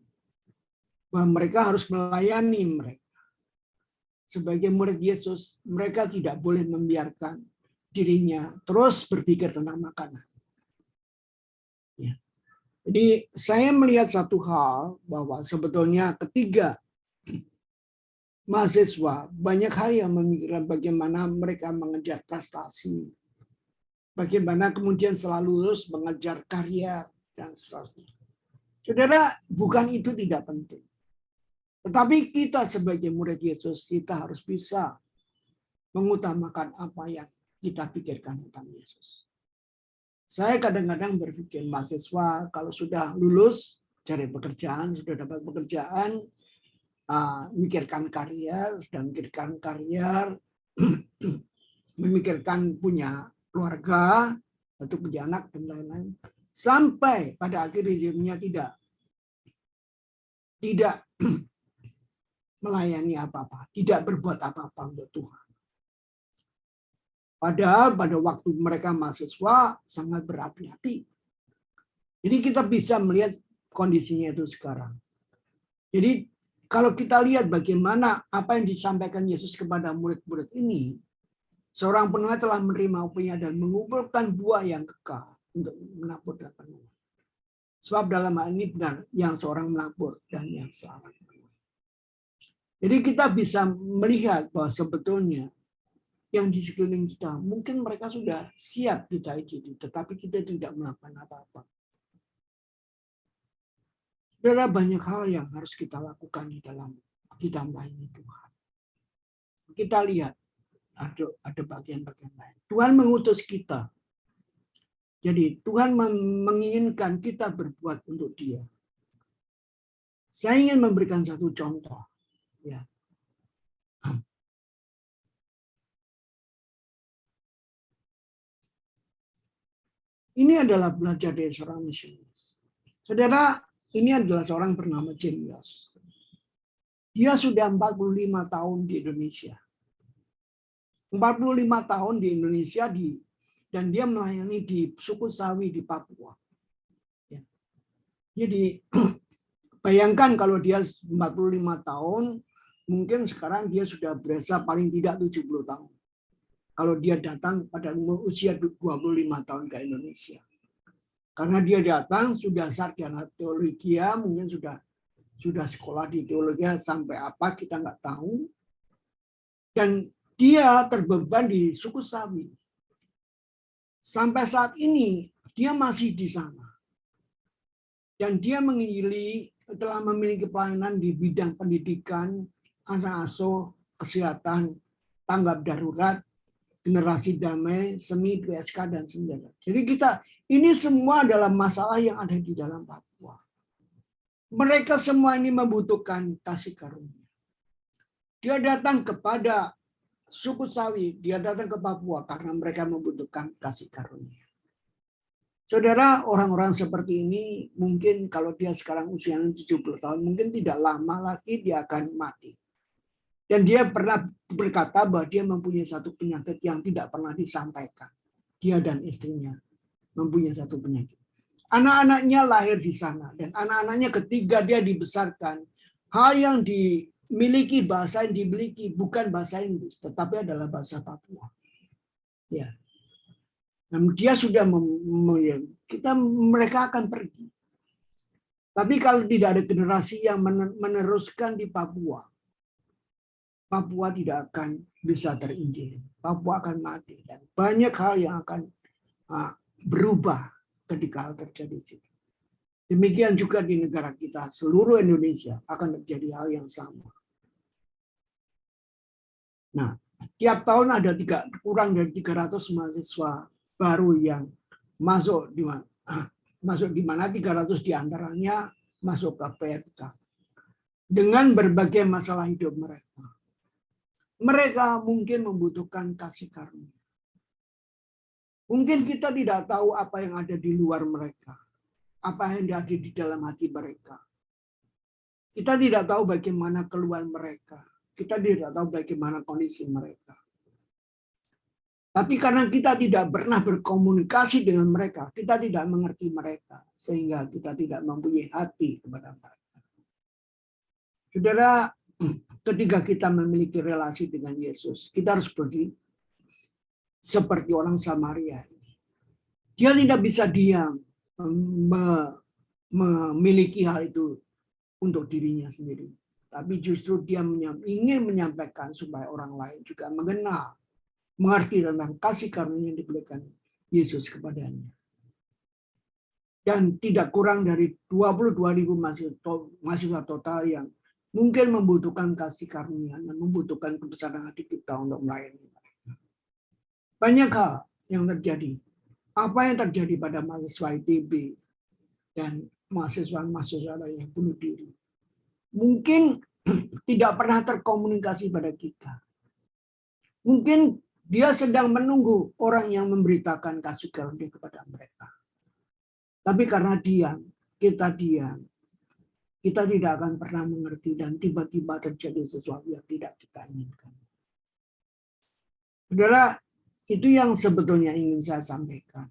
bahwa mereka harus melayani mereka. Sebagai murid Yesus, mereka tidak boleh membiarkan dirinya terus berpikir tentang makanan. Ya. Jadi saya melihat satu hal bahwa sebetulnya ketiga mahasiswa banyak hal yang memikirkan bagaimana mereka mengejar prestasi, bagaimana kemudian selalu lulus mengejar karya dan seterusnya. Saudara, bukan itu tidak penting. Tetapi kita sebagai murid Yesus, kita harus bisa mengutamakan apa yang kita pikirkan tentang Yesus. Saya kadang-kadang berpikir mahasiswa kalau sudah lulus, cari pekerjaan, sudah dapat pekerjaan, memikirkan karya, sudah memikirkan karier, memikirkan punya keluarga, untuk punya anak, dan lain-lain. Sampai pada akhir hidupnya tidak melayani apa-apa, tidak berbuat apa-apa untuk Tuhan. Padahal pada waktu mereka mahasiswa sangat berapi-api. Jadi kita bisa melihat kondisinya itu sekarang. Jadi kalau kita lihat bagaimana apa yang disampaikan Yesus kepada murid-murid ini, seorang penuai telah menerima upahnya dan mengumpulkan buah yang kekal untuk menabur dan penuai. Sebab dalam hal ini benar yang seorang menabur dan yang seorang penuai. Jadi kita bisa melihat bahwa sebetulnya yang di sekeliling kita, mungkin mereka sudah siap kita ikuti, tetapi kita tidak melakukan apa-apa. Ada banyak hal yang harus kita lakukan di dalam kita melayani Tuhan. Kita lihat ada bagian-bagian lain. Tuhan mengutus kita. Jadi Tuhan menginginkan kita berbuat untuk Dia. Saya ingin memberikan satu contoh. Ya. Ini adalah belajar dari seorang misionaris. Saudara, ini adalah seorang bernama James. Dia sudah 45 tahun di Indonesia. 45 tahun di Indonesia dan dia melayani di suku Sawi di Papua. Ya. Jadi bayangkan kalau dia 45 tahun, mungkin sekarang dia sudah berasa paling tidak 70 tahun. Kalau dia datang pada usia 25 tahun ke Indonesia. Karena dia datang sudah sarjana teologi, mungkin sudah sekolah di teologi sampai apa kita nggak tahu. Dan dia terbeban di suku Sawi. Sampai saat ini dia masih di sana. Dan dia telah memiliki pelayanan di bidang pendidikan, anak asuh, kesehatan, tanggap darurat, generasi damai, seni, PSK, dan senjata. Jadi ini semua adalah masalah yang ada di dalam Papua. Mereka semua ini membutuhkan kasih karunia. Dia datang kepada suku Sawi, dia datang ke Papua karena mereka membutuhkan kasih karunia. Saudara, orang-orang seperti ini mungkin kalau dia sekarang usianya 70 tahun, mungkin tidak lama lagi dia akan mati. Dan dia pernah berkata bahwa dia mempunyai satu penyakit yang tidak pernah disampaikan. Dia dan istrinya mempunyai satu penyakit. Anak-anaknya lahir di sana. Dan anak-anaknya ketika dia dibesarkan, hal yang dimiliki, bahasa yang dimiliki bukan bahasa Inggris, tetapi adalah bahasa Papua. Ya. Dan dia sudah mereka akan pergi. Tapi kalau tidak ada generasi yang meneruskan di Papua, Papua tidak akan bisa terinjil. Papua akan mati. Dan banyak hal yang akan berubah ketika hal terjadi. Demikian juga di negara kita, seluruh Indonesia akan terjadi hal yang sama. Nah, tiap tahun ada kurang dari 300 mahasiswa baru yang masuk di mana 300 diantaranya masuk ke PMK dengan berbagai masalah hidup mereka. Mereka mungkin membutuhkan kasih karunia. Mungkin kita tidak tahu apa yang ada di luar mereka, apa yang ada di dalam hati mereka. Kita tidak tahu bagaimana keluhan mereka. Kita tidak tahu bagaimana kondisi mereka. Tapi karena kita tidak pernah berkomunikasi dengan mereka, kita tidak mengerti mereka, sehingga kita tidak mempunyai hati kepada mereka. Saudara, ketika kita memiliki relasi dengan Yesus, kita harus seperti orang Samaria. Dia tidak bisa diam memiliki hal itu untuk dirinya sendiri. tapi justru dia ingin menyampaikan supaya orang lain juga mengenal, mengerti tentang kasih karunia yang diberikan Yesus kepadanya. Dan tidak kurang dari 22.000 mahasiswa total yang mungkin membutuhkan kasih karunia dan membutuhkan kebesaran hati kita untuk melayani mereka. Banyak hal yang terjadi. Apa yang terjadi pada mahasiswa ITB dan mahasiswa-mahasiswa yang bunuh diri? Mungkin tidak pernah terkomunikasi pada kita. Mungkin dia sedang menunggu orang yang memberitakan kasih karunia kepada mereka. Tapi karena diam, kita tidak akan pernah mengerti dan tiba-tiba terjadi sesuatu yang tidak kita inginkan. Saudara, itu yang sebetulnya ingin saya sampaikan.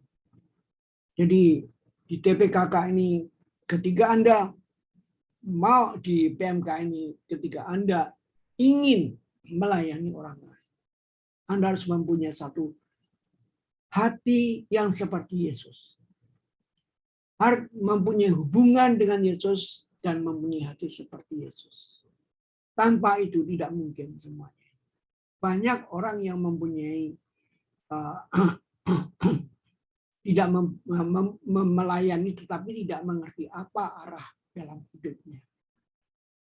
Jadi di TPKK ini, ketika Anda mau di PMK ini, ketika Anda ingin melayani orang lain, Anda harus mempunyai satu hati yang seperti Yesus. Harus mempunyai hubungan dengan Yesus dan mempunyai hati seperti Yesus. Tanpa itu tidak mungkin semuanya. Banyak orang yang mempunyai tidak melayani tetapi tidak mengerti apa arah dalam hidupnya.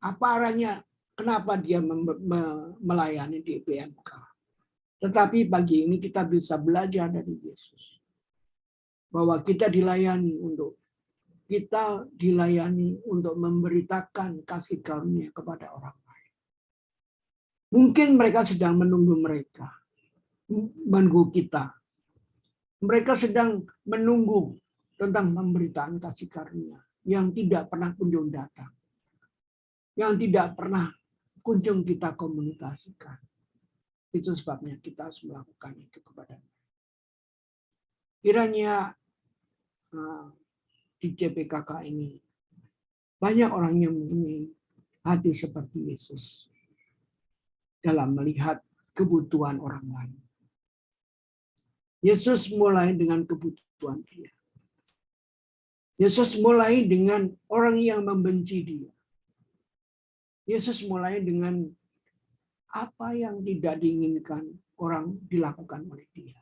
Apa arahnya? Kenapa dia melayani di PMK? Tetapi pagi ini kita bisa belajar dari Yesus. Bahwa kita dilayani untuk memberitakan kasih karunia kepada orang lain. Mungkin mereka sedang menunggu kita. Mereka sedang menunggu tentang pemberitaan kasih karunia yang tidak pernah kunjung datang. Yang tidak pernah kunjung kita komunikasikan. Itu sebabnya kita harus melakukan itu kepada mereka. Kiranya di CPKK ini banyak orang yang mempunyai hati seperti Yesus dalam melihat kebutuhan orang lain. Yesus mulai dengan kebutuhan dia. Yesus mulai dengan orang yang membenci dia. Yesus mulai dengan apa yang tidak diinginkan orang dilakukan oleh dia.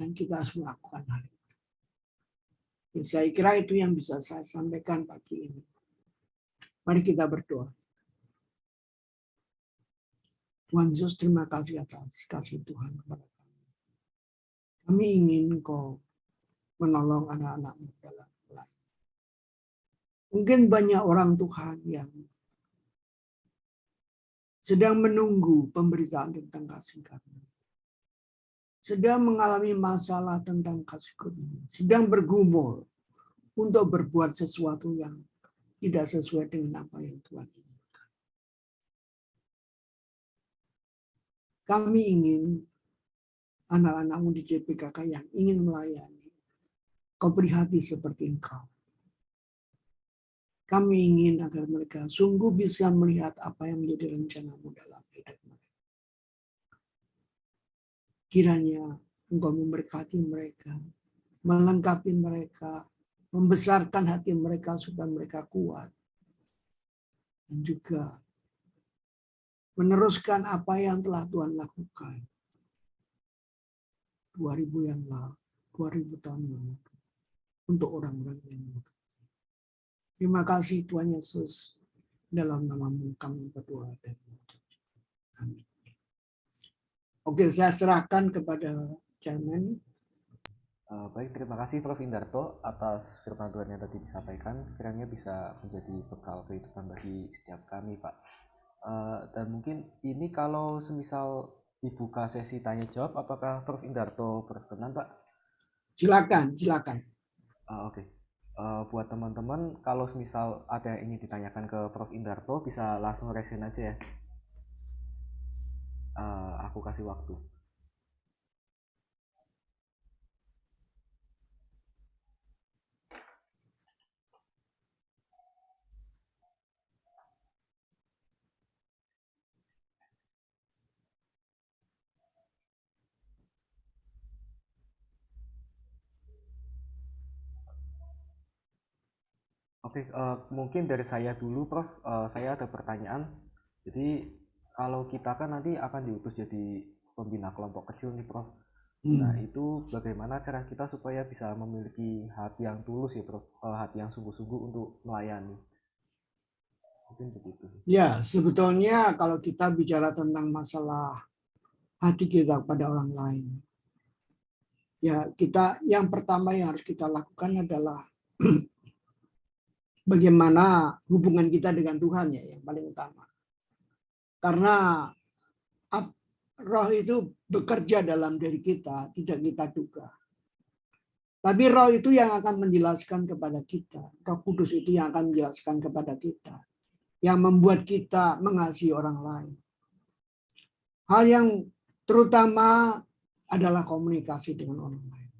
Dan kita harus melakukan hal itu. Saya kira itu yang bisa saya sampaikan pagi ini. Mari kita berdoa. Tuhan Yesus, terima kasih atas kasih Tuhan kepada kami. Kami ingin Engkau menolong anak-anak-Mu dalam melayani. Mungkin banyak orang Tuhan yang sedang menunggu pemberitaan tentang kasih karunia. Sedang mengalami masalah tentang kasih karunia. Sedang bergumul untuk berbuat sesuatu yang tidak sesuai dengan apa yang Tuhan inginkan. Kami ingin anak-anak-Mu di CPKK yang ingin melayani. Kau beri hati seperti Engkau. Kami ingin agar mereka sungguh bisa melihat apa yang menjadi rencana-Mu dalam hidup mereka. Kiranya Engkau memberkati mereka, melengkapi mereka, membesarkan hati mereka supaya mereka kuat. Dan juga meneruskan apa yang telah Tuhan lakukan. 2000 yang lalu, 2000 tahun yang lalu. Untuk orang-orang yang membutuhkan. Terima kasih Tuhan Yesus. Dalam nama-Mu kami berdoa dan mengucap. Amin. Oke, saya serahkan kepada Chairman. Baik, terima kasih Prof. Indarto atas firman Tuhan yang tadi disampaikan. Kiranya bisa menjadi bekal kehidupan bagi setiap kami, Pak. Dan mungkin ini kalau semisal dibuka sesi tanya jawab, apakah Prof. Indarto berkenan, Pak? Silakan. Oke. Buat teman-teman, kalau semisal ada yang ingin ditanyakan ke Prof. Indarto, bisa langsung resen aja ya. Aku kasih waktu. Oke, mungkin dari saya dulu, Prof. Saya ada pertanyaan. Jadi, kalau kita kan nanti akan diutus jadi pembina kelompok kecil nih, Prof. Nah, itu bagaimana cara kita supaya bisa memiliki hati yang tulus ya, Prof. Hati yang sungguh-sungguh untuk melayani. Mungkin begitu. Ya, sebetulnya kalau kita bicara tentang masalah hati kita kepada orang lain, ya kita yang pertama yang harus kita lakukan adalah bagaimana hubungan kita dengan Tuhan ya yang paling utama. Karena roh itu bekerja dalam diri kita, tidak kita duga. Tapi roh itu yang akan menjelaskan kepada kita. Roh Kudus itu yang akan menjelaskan kepada kita. Yang membuat kita mengasihi orang lain. Hal yang terutama adalah komunikasi dengan orang lain.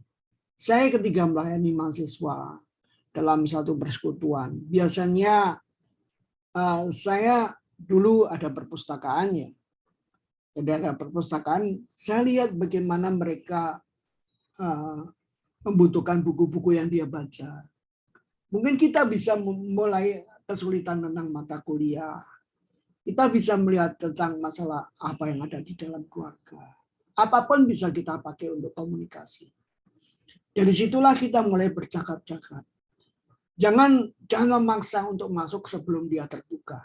Saya ketika melayani mahasiswa dalam satu persekutuan, biasanya saya dulu ada perpustakaannya. Jadi ada perpustakaan, saya lihat bagaimana mereka membutuhkan buku-buku yang dia baca. Mungkin kita bisa mulai kesulitan tentang mata kuliah. Kita bisa melihat tentang masalah apa yang ada di dalam keluarga. Apapun bisa kita pakai untuk komunikasi. Dari situlah kita mulai bercakap-cakap. Jangan memaksa untuk masuk sebelum dia terbuka.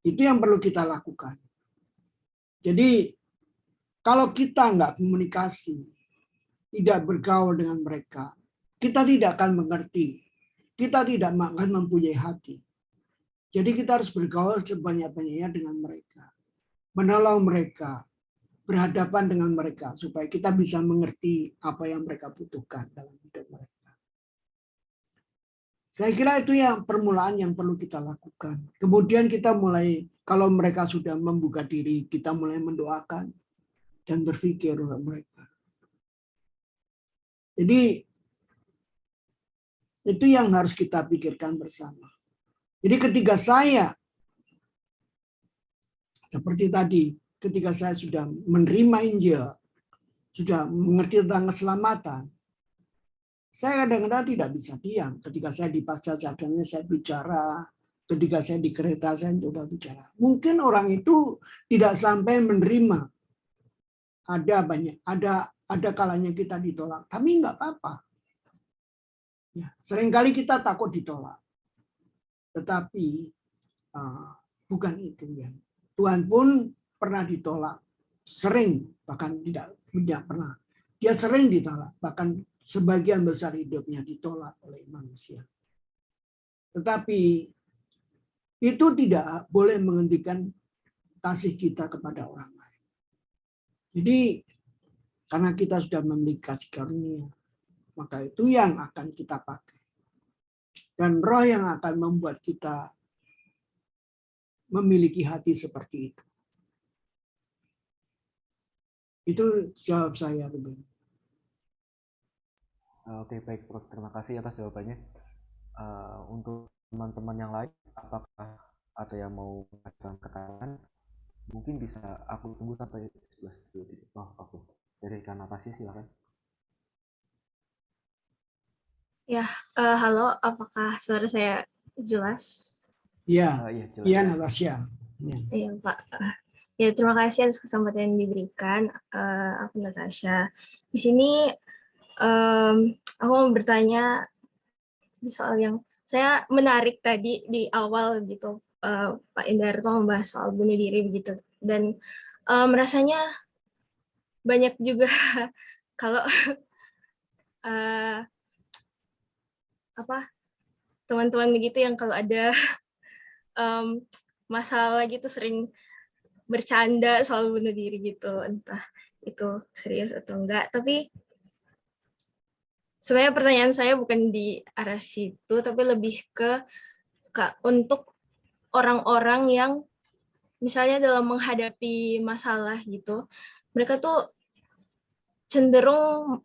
Itu yang perlu kita lakukan. Jadi kalau kita nggak komunikasi, tidak bergaul dengan mereka, kita tidak akan mengerti. Kita tidak akan mempunyai hati. Jadi kita harus bergaul sebanyak-banyaknya dengan mereka. Menolong mereka, berhadapan dengan mereka, supaya kita bisa mengerti apa yang mereka butuhkan dalam hidup mereka. Saya kira itu yang permulaan yang perlu kita lakukan. Kemudian kita mulai, kalau mereka sudah membuka diri, kita mulai mendoakan dan berpikir untuk mereka. Jadi itu yang harus kita pikirkan bersama. Jadi ketika saya, seperti tadi, ketika saya sudah menerima Injil, sudah mengerti tentang keselamatan, saya kadang-kadang tidak bisa diam. Ketika saya di pasca cadangnya saya bicara, ketika saya di kereta saya coba bicara. Mungkin orang itu tidak sampai menerima. Ada kalanya kita ditolak, tapi nggak apa-apa. Ya, seringkali kita takut ditolak. Tetapi bukan itu ya. Tuhan pun pernah ditolak, sering, bahkan tidak pernah. Dia sering ditolak, bahkan sebagian besar hidupnya ditolak oleh manusia. Tetapi itu tidak boleh menghentikan kasih kita kepada orang lain. Jadi karena kita sudah memiliki kasih karunia, maka itu yang akan kita pakai. Dan roh yang akan membuat kita memiliki hati seperti itu. Itu jawab saya, Ruben. Oke, baik, Prof. Terima kasih atas jawabannya. Untuk teman-teman yang lain, apakah ada yang mau mengajukan pertanyaan? Mungkin bisa aku tunggu sampai 11.20. Oh, oke. Dari Kanapasi, silakan. Ya, halo, apakah suara saya jelas? Iya, jelas. iya, Natasha. Iya, Pak. Ya, terima kasih atas kesempatan yang diberikan. Aku Natasha. Di sini aku mau bertanya soal yang saya menarik tadi di awal gitu, Pak Indarto membahas soal bunuh diri begitu, dan rasanya banyak juga kalau teman-teman begitu yang kalau ada masalah gitu sering bercanda soal bunuh diri gitu, entah itu serius atau enggak. Tapi sebenarnya pertanyaan saya bukan di arah situ, tapi lebih ke untuk orang-orang yang misalnya dalam menghadapi masalah gitu, mereka tuh cenderung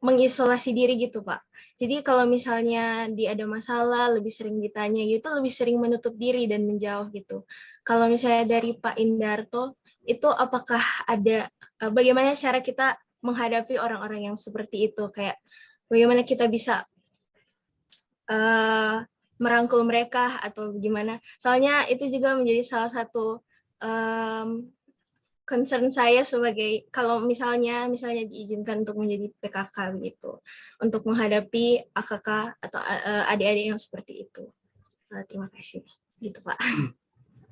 mengisolasi diri gitu, Pak. Jadi kalau misalnya dia ada masalah, lebih sering ditanya gitu, lebih sering menutup diri dan menjauh gitu. Kalau misalnya dari Pak Indarto, itu apakah ada, bagaimana cara kita menghadapi orang-orang yang seperti itu? Kayak bagaimana kita bisa merangkul mereka atau gimana. Soalnya itu juga menjadi salah satu concern saya sebagai kalau misalnya diizinkan untuk menjadi PKK begitu untuk menghadapi AKK atau adik-adik yang seperti itu. Terima kasih. Gitu, Pak.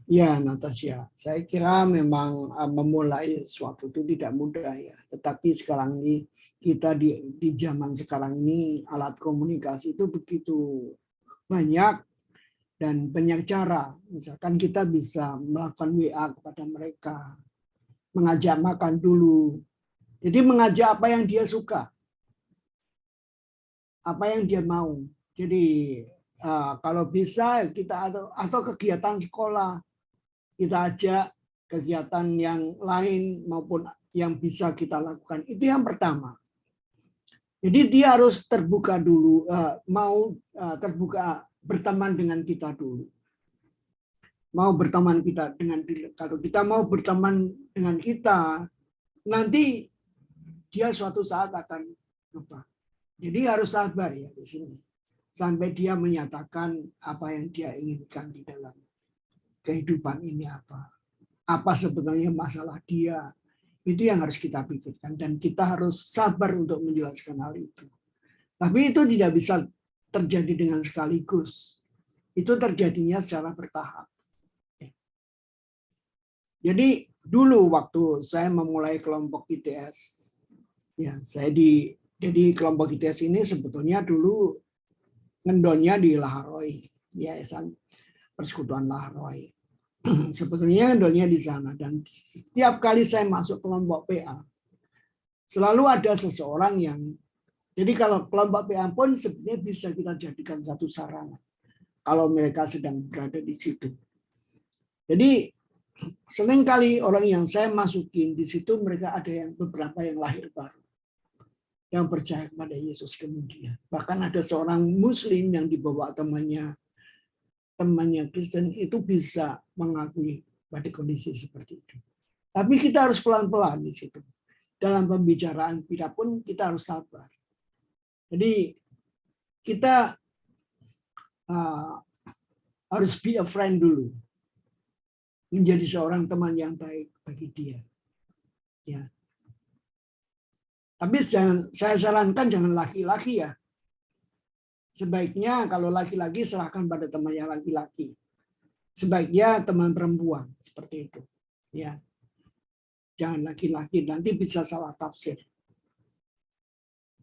Ya, Natasha, saya kira memang memulai sesuatu itu tidak mudah ya. Tetapi sekarang ini kita di zaman sekarang ini alat komunikasi itu begitu banyak dan banyak cara. Misalkan kita bisa melakukan WA kepada mereka, mengajak makan dulu. Jadi mengajak apa yang dia suka, apa yang dia mau. Jadi kalau bisa kita atau kegiatan sekolah, kita ajak kegiatan yang lain maupun yang bisa kita lakukan. Itu yang pertama. Jadi dia harus terbuka dulu, terbuka berteman dengan kita dulu. Mau berteman kita dengan kalau kita mau berteman dengan kita, nanti dia suatu saat akan lupa. Jadi harus sabar ya di sini. Sampai dia menyatakan apa yang dia inginkan di dalam kehidupan ini apa sebetulnya masalah dia, itu yang harus kita pikirkan dan kita harus sabar untuk menjelaskan hal itu. Tapi itu tidak bisa terjadi dengan sekaligus, itu terjadinya secara bertahap. Jadi dulu waktu saya memulai kelompok ITS, ya jadi kelompok ITS ini sebetulnya dulu ngendonnya di Laharoi, Yayasan Persekutuan Laharoi. Sebetulnya ngendonnya di sana dan setiap kali saya masuk kelompok PA selalu ada seseorang yang jadi kalau kelompok PA pun sebenarnya bisa kita jadikan satu sarana kalau mereka sedang berada di situ. Jadi seringkali orang yang saya masukin di situ mereka ada yang beberapa yang lahir baru yang percaya kepada Yesus kemudian. Bahkan ada seorang Muslim yang dibawa temannya Kristen itu bisa mengakui pada kondisi seperti itu. Tapi kita harus pelan-pelan di situ. Dalam pembicaraan kita pun kita harus sabar. Jadi kita harus be a friend dulu. Menjadi seorang teman yang baik bagi dia. Ya. Tapi saya sarankan jangan laki-laki ya. Sebaiknya kalau laki-laki serahkan pada teman yang laki-laki. Sebaiknya teman perempuan seperti itu. Ya, jangan laki-laki nanti bisa salah tafsir.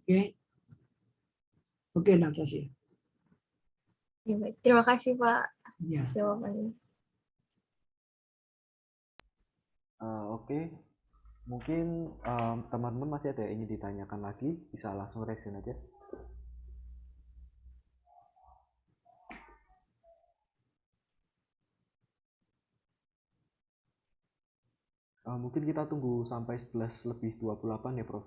Oke, oke Natasha. Ya, baik. Terima kasih Pak. Ya. Jawabannya. Oke, mungkin teman-teman masih ada yang ingin ditanyakan lagi, bisa langsung reaction aja. Mungkin kita tunggu sampai 11:28 ya, Prof.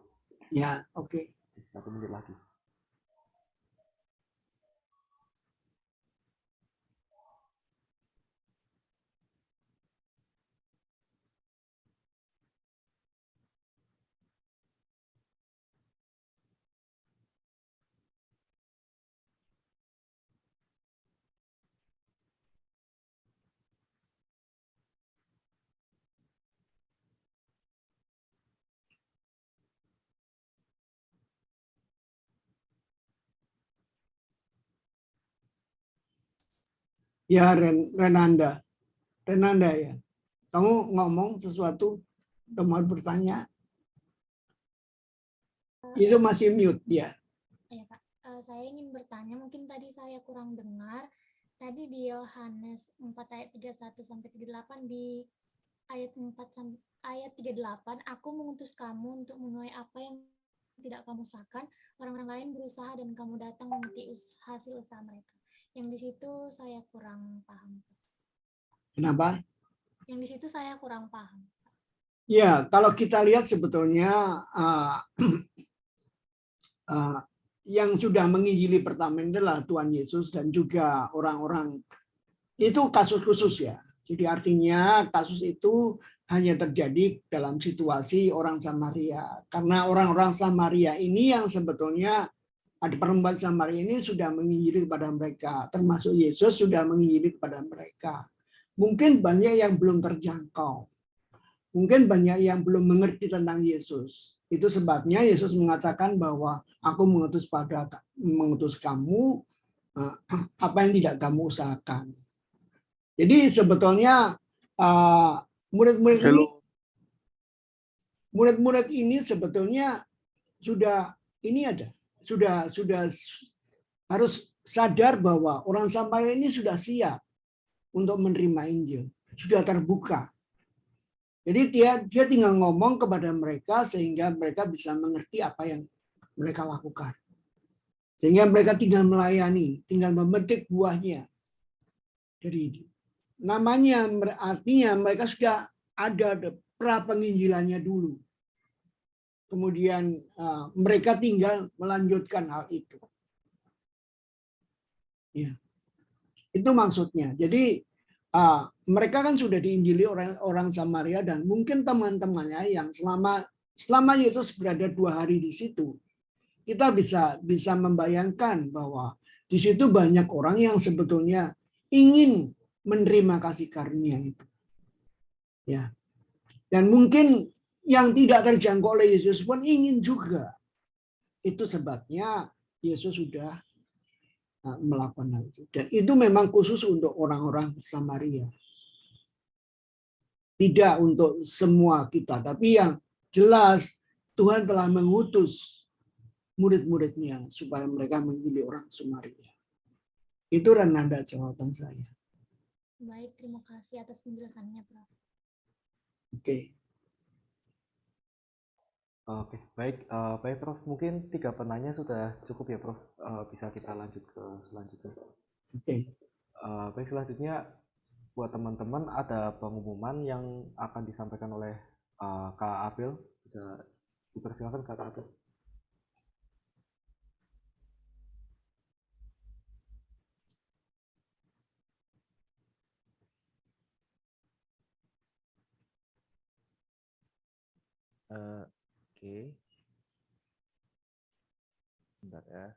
Ya, oke. 1 menit lagi. Ya, Renanda ya. Kamu ngomong sesuatu, teman bertanya. Itu masih mute ya. Ya Pak, saya ingin bertanya, mungkin tadi saya kurang dengar. Tadi di Yohanes 4 ayat 31 sampai 38 di ayat 38, aku mengutus kamu untuk menuai apa yang tidak kamu usahakan, orang-orang lain berusaha dan kamu datang memetik hasil usaha mereka. Yang di situ saya kurang paham. Kenapa? Yang di situ saya kurang paham. Ya, kalau kita lihat sebetulnya yang sudah menginjili pertama adalah Tuhan Yesus dan juga orang-orang itu kasus khusus ya. Jadi artinya kasus itu hanya terjadi dalam situasi orang Samaria. Karena orang-orang Samaria ini yang sebetulnya ada perempuan Samaria ini sudah menginjili kepada mereka, termasuk Yesus sudah menginjili kepada mereka. Mungkin banyak yang belum terjangkau. Mungkin banyak yang belum mengerti tentang Yesus. Itu sebabnya Yesus mengatakan bahwa aku mengutus kamu apa yang tidak kamu usahakan. Jadi sebetulnya murid-murid ini sebetulnya sudah harus sadar bahwa orang Samaria ini sudah siap untuk menerima Injil, sudah terbuka. Jadi dia tinggal ngomong kepada mereka sehingga mereka bisa mengerti apa yang mereka lakukan. Sehingga mereka tinggal melayani, tinggal memetik buahnya. Jadi namanya artinya mereka sudah ada pra penginjilannya dulu. Kemudian mereka tinggal melanjutkan hal itu. Ya. Itu maksudnya. Jadi mereka kan sudah diinjili orang Samaria dan mungkin teman-temannya yang selama Yesus berada 2 hari di situ, kita bisa membayangkan bahwa di situ banyak orang yang sebetulnya ingin menerima kasih karunia itu. Ya. Dan mungkin yang tidak terjangkau oleh Yesus pun ingin juga. Itu sebabnya Yesus sudah melakukan hal itu. Dan itu memang khusus untuk orang-orang Samaria. Tidak untuk semua kita. Tapi yang jelas Tuhan telah mengutus murid-muridnya supaya mereka menjadi orang Samaria. Itu Renanda jawaban saya. Baik, terima kasih atas penjelasannya, Prof. Oke. Oke, baik, baik Prof. Mungkin 3 penanya sudah cukup ya, Prof. Bisa kita lanjut ke selanjutnya. Oke. Baik, selanjutnya buat teman-teman ada pengumuman yang akan disampaikan oleh Kak April. Bisa dipersilakan Kak April. Oke. Bentar ya.